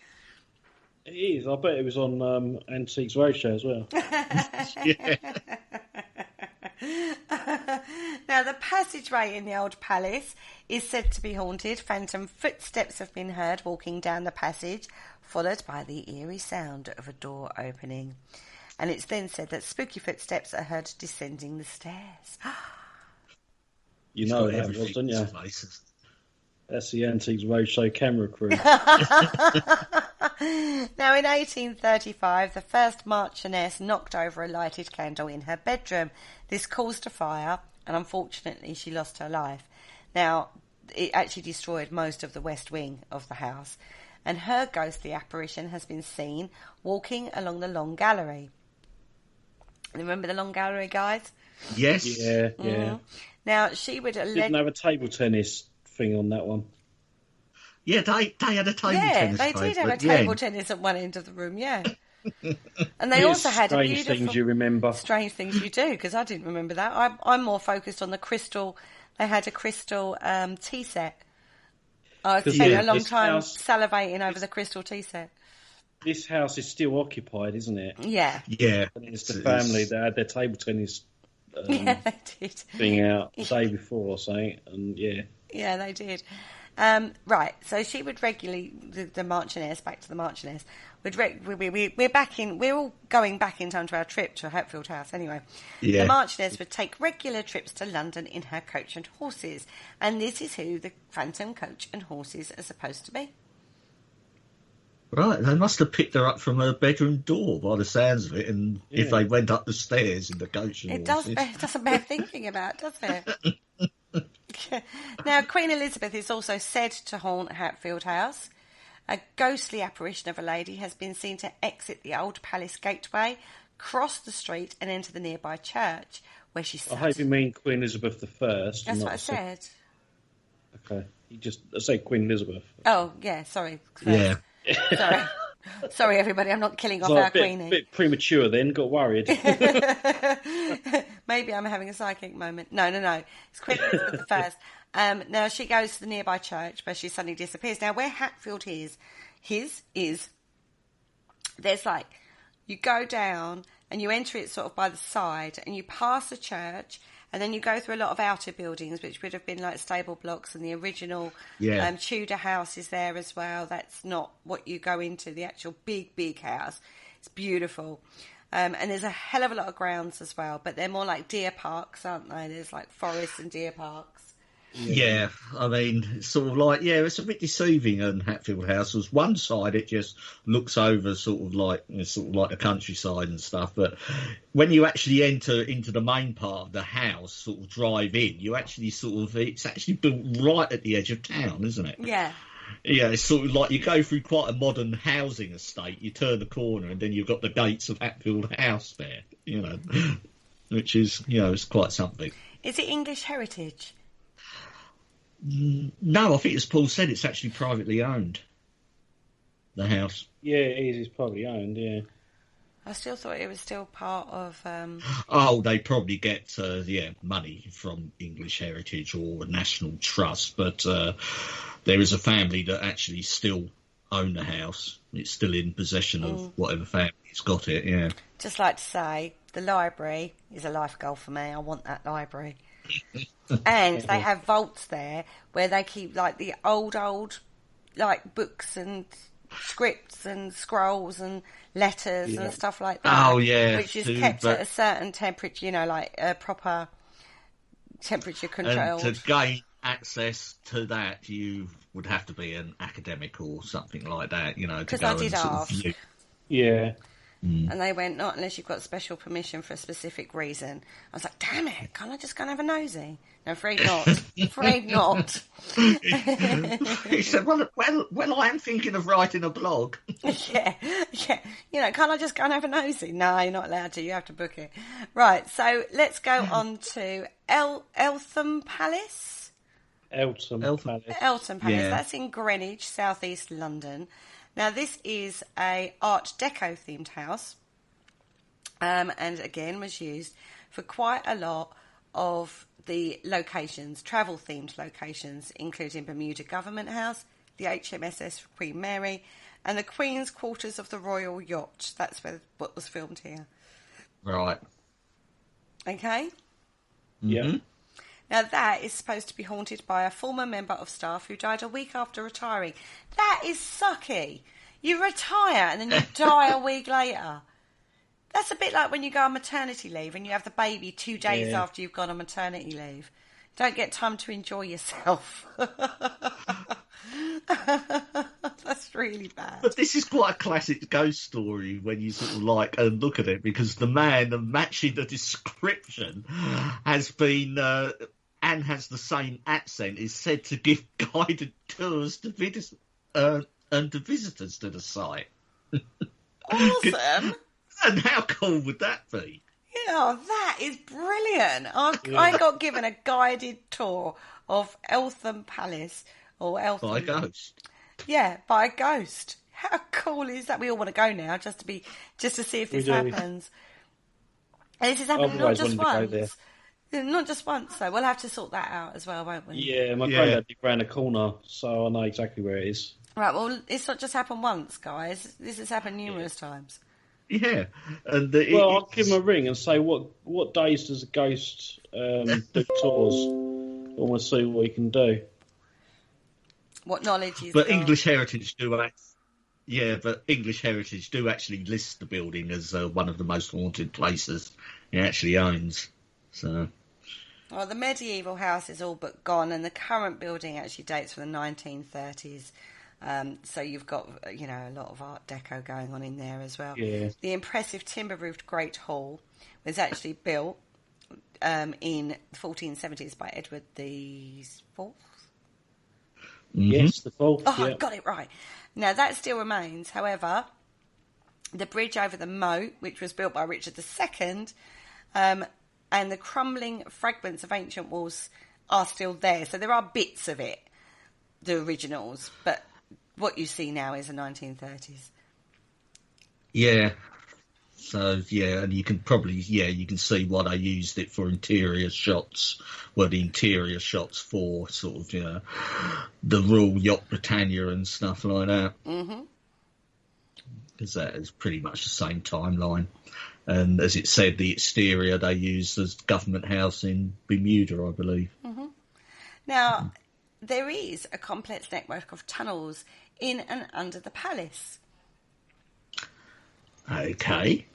It is. I bet it was on Antiques Roadshow as well. Now, the passageway in the old palace is said to be haunted. Phantom footsteps have been heard walking down the passage, followed by the eerie sound of a door opening. And it's then said that spooky footsteps are heard descending the stairs. You know that was, don't you? That's the Antiques Roadshow camera crew. Now, in 1835, the first Marchioness knocked over a lighted candle in her bedroom. This caused a fire, and unfortunately she lost her life. Now, it actually destroyed most of the west wing of the house, and her ghostly apparition has been seen walking along the long gallery. Remember the long gallery, guys? Yes. Yeah. Now, she would Didn't have a table tennis thing on that one. Yeah, they had a table tennis they table. did have a table tennis at one end of the room, And they also had a beautiful... Strange things you remember. Strange things you do, because I didn't remember that. I'm more focused on the crystal... They had a crystal tea set. I spent a long time salivating over the crystal tea set. This house is still occupied, isn't it? Yeah. Yeah. And it's the family that had their table tennis they did. thing out the day before or something. And Yeah, they did. Right, so she would regularly, the Marchioness, back to the Marchioness, we're all going back in time to our trip to Hatfield House anyway. Yeah. The Marchioness would take regular trips to London in her coach and horses, and this is who the Phantom coach and horses are supposed to be. Right, they must have picked her up from her bedroom door by the sounds of it, and if they went up the stairs in the coach and horses. It doesn't bear thinking about, does it? Now, Queen Elizabeth is also said to haunt Hatfield House. A ghostly apparition of a lady has been seen to exit the old palace gateway, cross the street and enter the nearby church, where she sat. I hope you mean Queen Elizabeth I. That's what I said. Okay. I say Queen Elizabeth. Oh, yeah, sorry. Yeah. Sorry, everybody, I'm not killing off our Queenie. A bit premature then, got worried. Maybe I'm having a psychic moment. No. It's Queen Elizabeth I. Now, she goes to the nearby church where she suddenly disappears. Now, where Hatfield is, there's like, you go down and you enter it sort of by the side and you pass the church and then you go through a lot of outer buildings, which would have been like stable blocks, and the original Tudor house is there as well. That's not what you go into, the actual big house. It's beautiful. And there's a hell of a lot of grounds as well, but they're more like deer parks, aren't they? There's like forests and deer parks. Yeah, I mean, it's sort of like, it's a bit deceiving in Hatfield House. Because one side, it just looks over sort of like the countryside and stuff. But when you actually enter into the main part of the house, sort of drive in, you actually it's actually built right at the edge of town, isn't it? Yeah. Yeah, it's sort of like you go through quite a modern housing estate, you turn the corner, and then you've got the gates of Hatfield House there, which is, it's quite something. Is it English heritage? No, I think as Paul said, it's actually privately owned, the house. Yeah, it is. It's privately owned, yeah. I still thought it was still part of... Oh, they probably get, money from English Heritage or a National Trust, but there is a family that actually still own the house. It's still in possession of whatever family's got it, yeah. Just like to say, the library is a life goal for me. I want that library. And they have vaults there where they keep like the old like books and scripts and scrolls and letters and stuff like that. Oh yeah, which is kept at a certain temperature, like a proper temperature control. And to gain access to that, you would have to be an academic or something like that, Because I did ask. Yeah. And they went, not unless you've got special permission for a specific reason. I was like, damn it, can't I just go and have a nosy? No, afraid not. Afraid not. He said, well, I am thinking of writing a blog. Yeah. Can't I just go and have a nosy? No, you're not allowed to. You have to book it. Right, so let's go on to Eltham Palace. Eltham Palace. Eltham Palace. That's in Greenwich, southeast London. Now, this is a Art Deco themed house, and again was used for quite a lot of the locations, travel themed locations, including Bermuda Government House, the HMSS Queen Mary, and the Queen's Quarters of the Royal Yacht. That's what was filmed here. Right. Okay. Yeah. Mm-hmm. Now, that is supposed to be haunted by a former member of staff who died a week after retiring. That is sucky. You retire and then you die a week later. That's a bit like when you go on maternity leave and you have the baby 2 days after you've gone on maternity leave. Don't get time to enjoy yourself. That's really bad. But this is quite a classic ghost story when you sort of like and look at it, because the man matching the description has been and has the same accent, is said to give guided tours to visitors to the site. Awesome. And how cool would that be? Yeah, that is brilliant. I got given a guided tour of Eltham Palace, or Eltham. By a ghost. Yeah, by a ghost. How cool is that? We all want to go now just to see if this happens. And this has happened not just once. Not just once, though. We'll have to sort that out as well, won't we? Yeah, my granddad lived round the corner, so I know exactly where it is. Right, well, it's not just happened once, guys. This has happened numerous times. Yeah. And I'll give him a ring and say, what days does a ghost do tours? I want to see what he can do. What knowledge he's But got. English Heritage do actually list the building as one of the most haunted places it actually owns. So... Well, the medieval house is all but gone, and the current building actually dates from the 1930s. So you've got, a lot of Art Deco going on in there as well. Yeah. The impressive timber-roofed Great Hall was actually built in the 1470s by Edward the Fourth. Mm-hmm. Yes, the Fourth. Oh, I got it right. Now, that still remains. However, the bridge over the moat, which was built by Richard II, and the crumbling fragments of ancient walls are still there. So there are bits of it, the originals, but what you see now is the 1930s. Yeah. So, and you can probably, you can see why they used it for interior shots. Well, the interior shots for sort of, the Royal Yacht Britannia and stuff like that. Mm-hmm. Because that is pretty much the same timeline. And as it said, the exterior they used as Government House in Bermuda, I believe. Mm-hmm. Now, there is a complex network of tunnels in and under the palace. Okay.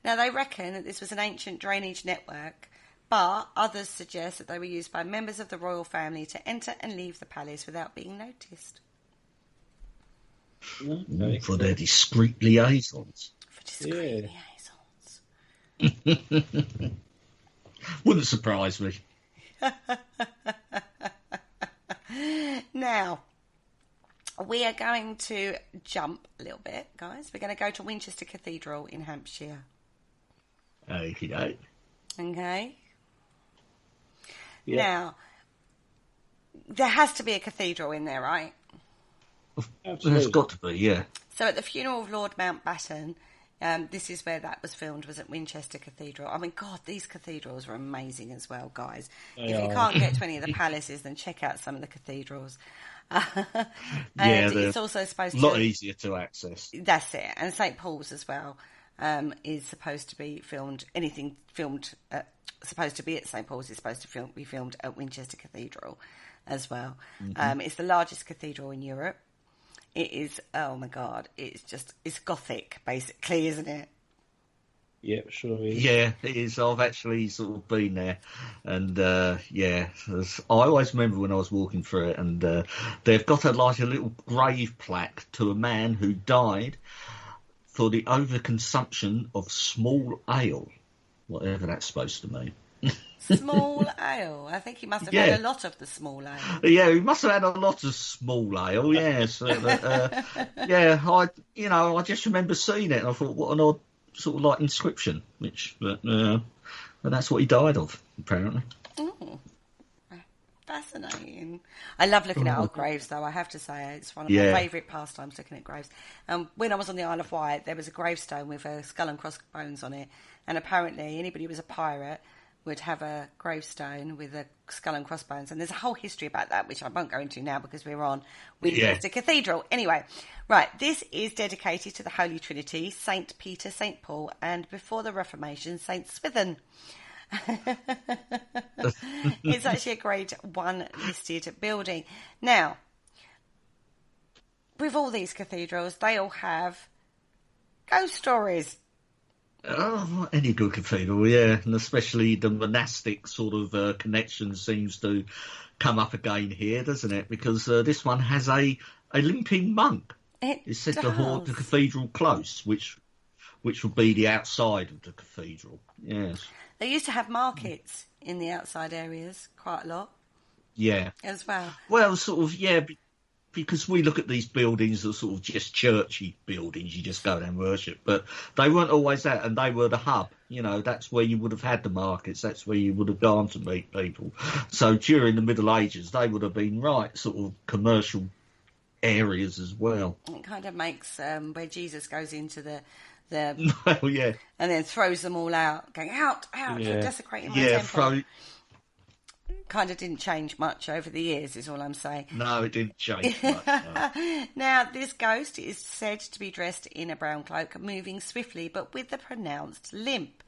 Now, they reckon that this was an ancient drainage network, but others suggest that they were used by members of the royal family to enter and leave the palace without being noticed. Okay. For their discreet liaisons. For discreet liaisons. Wouldn't surprise me. Now, we are going to jump a little bit, guys. We're going to go to Winchester Cathedral in Hampshire. Okay. Okay. Yeah. Now, there has to be a cathedral in there, right? Absolutely. There's got to be, yeah. So at the funeral of Lord Mountbatten, this is where that was filmed, was at Winchester Cathedral. I mean, God, these cathedrals are amazing as well, guys. If you can't get to any of the palaces, then check out some of the cathedrals. And it's also supposed to... A lot easier to access. That's it. And St. Paul's as well is supposed to be filmed... Anything filmed... supposed to be at St. Paul's is supposed to be filmed at Winchester Cathedral as well. Mm-hmm. It's the largest cathedral in Europe. It is, oh my God, it's Gothic, basically, isn't it? Yeah, sure is. Yeah, it is. I've actually sort of been there. And, I always remember when I was walking through it, and they've got a little grave plaque to a man who died for the overconsumption of small ale, whatever that's supposed to mean. Small ale. I think he must have had a lot of the small ale. Yeah, he must have had a lot of small ale. Yes, I just remember seeing it, and I thought, what an odd sort of like inscription. But that's what he died of, apparently. Oh, fascinating. I love looking at old graves, though. I have to say, it's one of my favourite pastimes, looking at graves. When I was on the Isle of Wight, there was a gravestone with a skull and crossbones on it, and apparently anybody who was a pirate would have a gravestone with a skull and crossbones. And there's a whole history about that, which I won't go into now because we're on Winchester Cathedral. Anyway, right, this is dedicated to the Holy Trinity, St. Peter, St. Paul, and before the Reformation, St. Swithin. It's actually a Grade 1 listed building. Now, with all these cathedrals, they all have ghost stories. Oh, any good cathedral, yeah, and especially the monastic sort of connection seems to come up again here, doesn't it? Because this one has a limping monk. It's said to haunt the cathedral close, which would be the outside of the cathedral. Yes, they used to have markets in the outside areas quite a lot. Yeah, as well. Well, sort of, yeah. because we look at these buildings as sort of just churchy buildings, you just go there and worship, but they weren't always that, and they were the hub. That's where you would have had the markets, that's where you would have gone to meet people. So during the Middle Ages, they would have been sort of commercial areas as well. It kind of makes where Jesus goes into the well, yeah, and then throws them all out, going out, you're desecrating my temple. Kind of didn't change much over the years, is all I'm saying. No, it didn't change much. No. Now, this ghost is said to be dressed in a brown cloak, moving swiftly, but with a pronounced limp.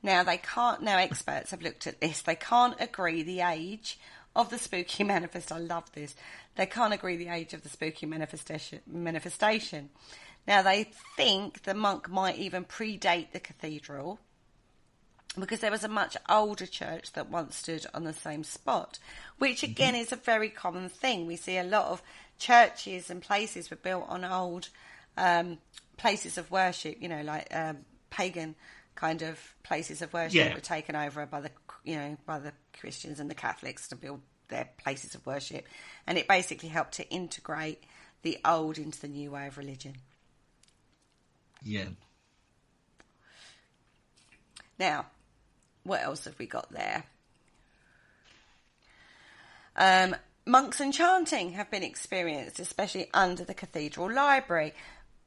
Now, experts have looked at this. They can't agree the age of the spooky manifest. I love this. They can't agree the age of the spooky manifestation. Now, they think the monk might even predate the cathedral, because there was a much older church that once stood on the same spot, which again is a very common thing. We see a lot of churches and places were built on old places of worship, like pagan kind of places of worship that were taken over by the Christians and the Catholics to build their places of worship, and it basically helped to integrate the old into the new way of religion. Yeah. Now, what else have we got there? Monks and chanting have been experienced, especially under the cathedral library.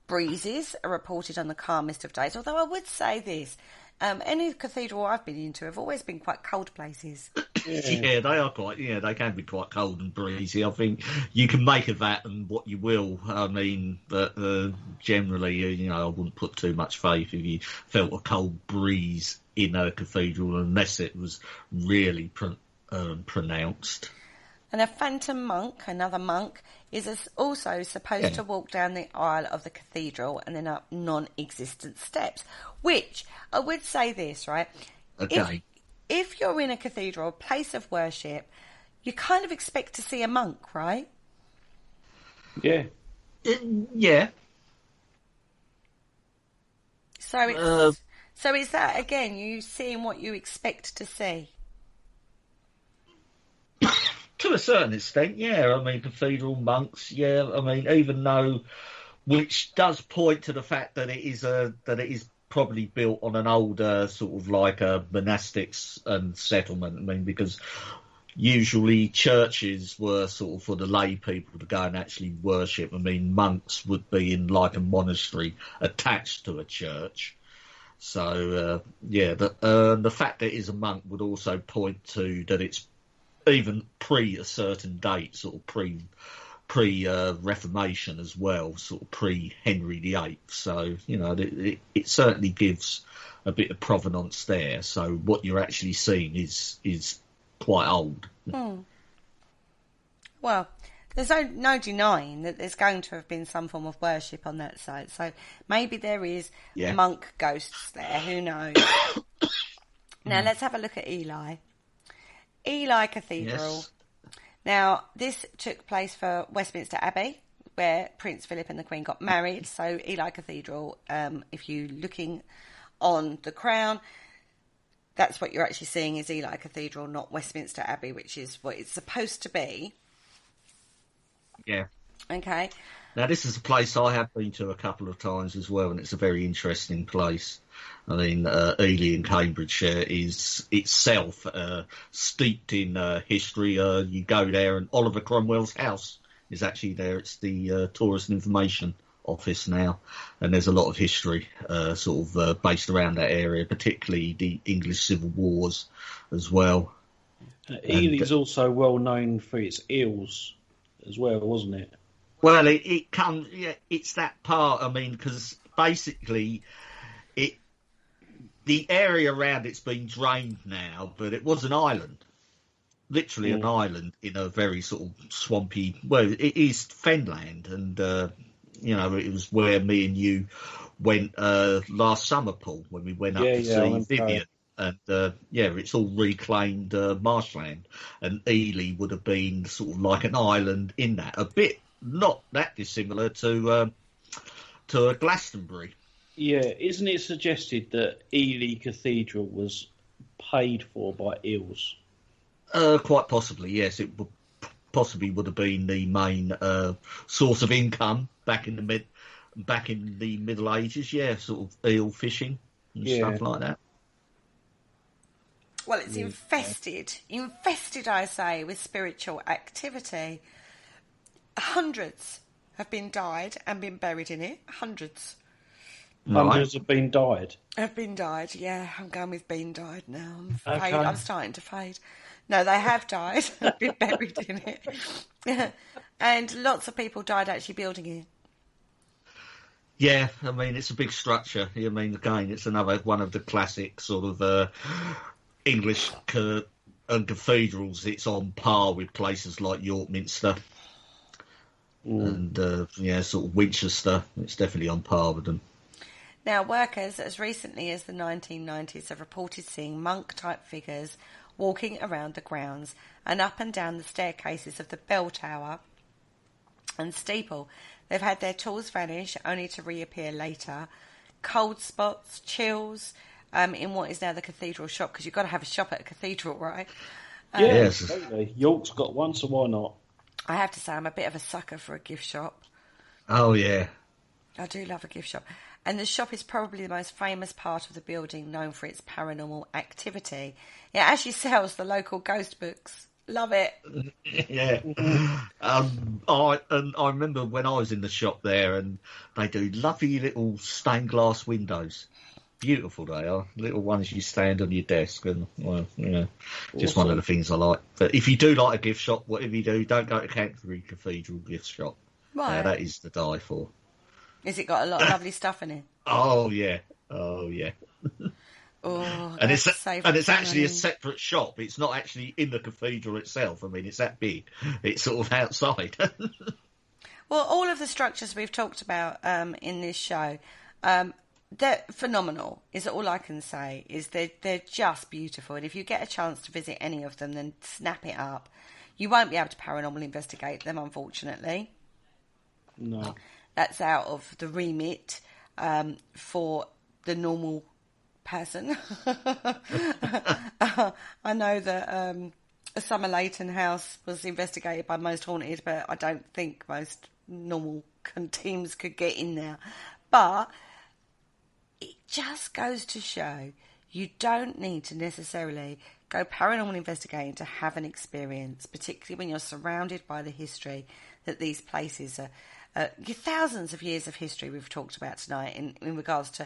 Breezes are reported on the calmest of days, although I would say this, any cathedral I've been into have always been quite cold places. Yeah, they are they can be quite cold and breezy. I think you can make of that and what you will. I mean, but generally, I wouldn't put too much faith if you felt a cold breeze in a cathedral unless it was really pronounced. And a phantom monk, another monk, is also supposed to walk down the aisle of the cathedral and then up non-existent steps, which I would say this, right? Okay. If you're in a cathedral, a place of worship, you kind of expect to see a monk, right? Yeah. Yeah. So is that, again, you seeing what you expect to see? To a certain extent, yeah. I mean, cathedral monks, yeah. I mean, even though, which does point to the fact that it is probably built on an older sort of like a monastics and settlement. I mean, because usually churches were sort of for the lay people to go and actually worship. I mean, monks would be in like a monastery attached to a church. So, the fact that it is a monk would also point to that it's even pre a certain date, sort of pre Reformation as well, sort of pre Henry VIII. So, it certainly gives a bit of provenance there. So what you're actually seeing is quite old. Well, there's no denying that there's going to have been some form of worship on that site. So maybe there is monk ghosts there. Who knows? Now let's have a look at Ely. Ely Cathedral. Yes. Now, this took place for Westminster Abbey, where Prince Philip and the Queen got married. So Ely Cathedral, if you're looking on the crown, that's what you're actually seeing is Ely Cathedral, not Westminster Abbey, which is what it's supposed to be. Yeah. Okay. Now, this is a place I have been to a couple of times as well, and it's a very interesting place. I mean, Ely in Cambridgeshire is itself steeped in history. You go there, and Oliver Cromwell's house is actually there. It's the Tourist and Information Office now, and there's a lot of history based around that area, particularly the English Civil Wars as well. Ely's also well known for its eels as well, wasn't it? Well, it comes. Yeah, it's that part. I mean, because basically, the area around it's been drained now, but it was an island, literally an island in a very sort of swampy. Well, it is fenland, and it was where me and you went last summer, Paul, when we went up to see Vivian. And it's all reclaimed marshland, and Ely would have been sort of like an island in that, a bit not that dissimilar to Glastonbury. Yeah, isn't it suggested that Ely Cathedral was paid for by eels? Quite possibly, yes. It would possibly would have been the main source of income back in the Middle Ages. Yeah, sort of eel fishing and stuff like that. Well, it's infested, I say, with spiritual activity. Hundreds have been died and been buried in it. Hundreds. Hundreds have been died. Have been died, yeah. I'm going with been died now. I'm starting to fade. No, they have died and been buried in it. And lots of people died actually building it. Yeah, I mean, it's a big structure. I mean, again, it's another one of the classic sort of English and cathedrals. It's on par with places like York Minster and, sort of Winchester. It's definitely on par with them. Now, workers, as recently as the 1990s, have reported seeing monk-type figures walking around the grounds and up and down the staircases of the bell tower and steeple. They've had their tools vanish, only to reappear later. Cold spots, chills, in what is now the cathedral shop, because you've got to have a shop at a cathedral, right? Yes. Absolutely. York's got one, so why not? I have to say, I'm a bit of a sucker for a gift shop. Oh, yeah. I do love a gift shop. And the shop is probably the most famous part of the building, known for its paranormal activity. It actually sells the local ghost books. Love it. Yeah. I remember when I was in the shop there, and they do lovely little stained glass windows. Beautiful they are. Little ones you stand on your desk, and just one of the things I like. But if you do like a gift shop, whatever you do, don't go to Canterbury Cathedral gift shop. Right. That is to die for. Has it got a lot of lovely stuff in it? Oh yeah. Oh yeah. And it's actually a separate shop. It's not actually in the cathedral itself. I mean, it's that big. It's sort of outside. Well, all of the structures we've talked about in this show, they're phenomenal. Is all I can say. Is they're just beautiful. And if you get a chance to visit any of them, then snap it up. You won't be able to paranormal investigate them, unfortunately. No. That's out of the remit for the normal person. I know that Summer Leighton House was investigated by Most Haunted, but I don't think most normal teams could get in there. But it just goes to show you don't need to necessarily go paranormal investigating to have an experience, particularly when you're surrounded by the history that these places are. Thousands of years of history we've talked about tonight in regards to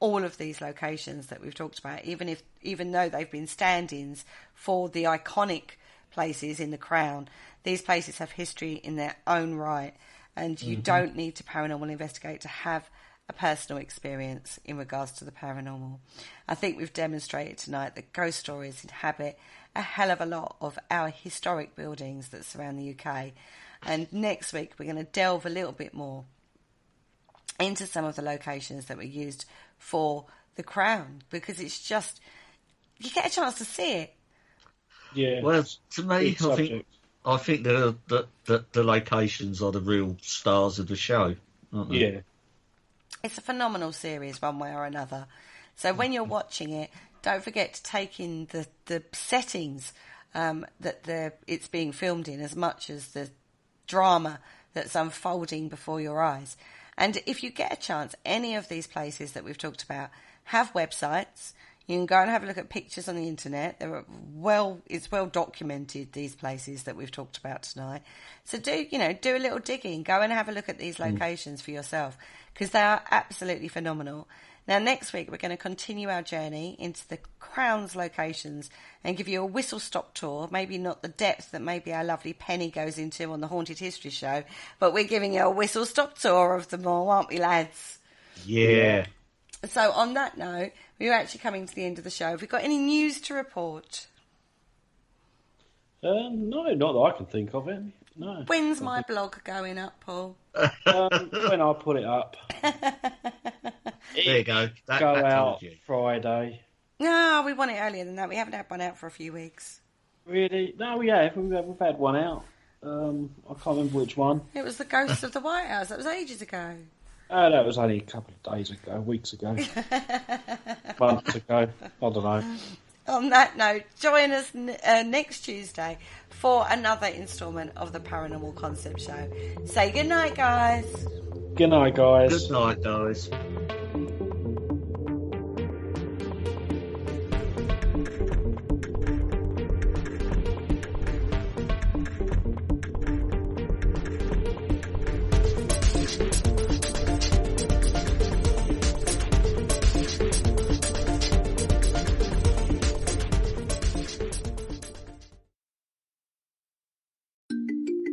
all of these locations that we've talked about, even though they've been stand-ins for the iconic places in the Crown, these places have history in their own right, and you don't need to paranormal investigate to have a personal experience in regards to the paranormal. I think we've demonstrated tonight that ghost stories inhabit a hell of a lot of our historic buildings that surround the UK. And next week, we're going to delve a little bit more into some of the locations that were used for the Crown, because it's just, you get a chance to see it. Yeah. Well, to me, I think the locations are the real stars of the show, aren't they? Yeah. It's a phenomenal series, one way or another. So when you're watching it, don't forget to take in the settings that it's being filmed in, as much as the drama that's unfolding before your eyes. And if you get a chance, any of these places that we've talked about have websites. You can go and have a look at pictures on the internet. It's well documented, these places that we've talked about tonight. So do a little digging. Go and have a look at these locations for yourself, because they are absolutely phenomenal. Now, next week, we're going to continue our journey into the Crown's locations and give you a whistle-stop tour, maybe not the depth that maybe our lovely Penny goes into on the Haunted History Show, but we're giving you a whistle-stop tour of them all, aren't we, lads? Yeah. So, on that note, we're actually coming to the end of the show. Have we got any news to report? No, not that I can think of it. No. When's my blog going up, Paul? When I put it up. There you go. That out Friday. No, we want it earlier than that. We haven't had one out for a few weeks. Really? No, we have. We've had one out. I can't remember which one. It was the Ghosts of the White House. That was ages ago. That was only a couple of days ago, weeks ago, months ago. I don't know. On that note, join us next Tuesday for another instalment of the Paranormal Concept Show. Say good night, guys. Good night, guys. Good night, guys.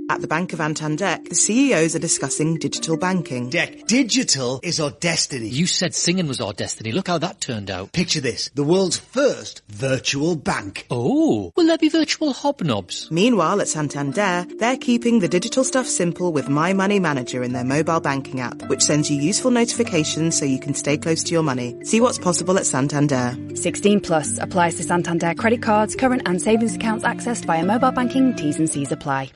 At the Bank of Antandek, the CEOs are discussing digital banking. Dek, digital is our destiny. You said singing was our destiny. Look how that turned out. Picture this, the world's first virtual bank. Oh, will there be virtual hobnobs? Meanwhile, at Santander, they're keeping the digital stuff simple with My Money Manager in their mobile banking app, which sends you useful notifications so you can stay close to your money. See what's possible at Santander. 16 plus applies to Santander credit cards, current and savings accounts accessed via mobile banking. T's and C's apply.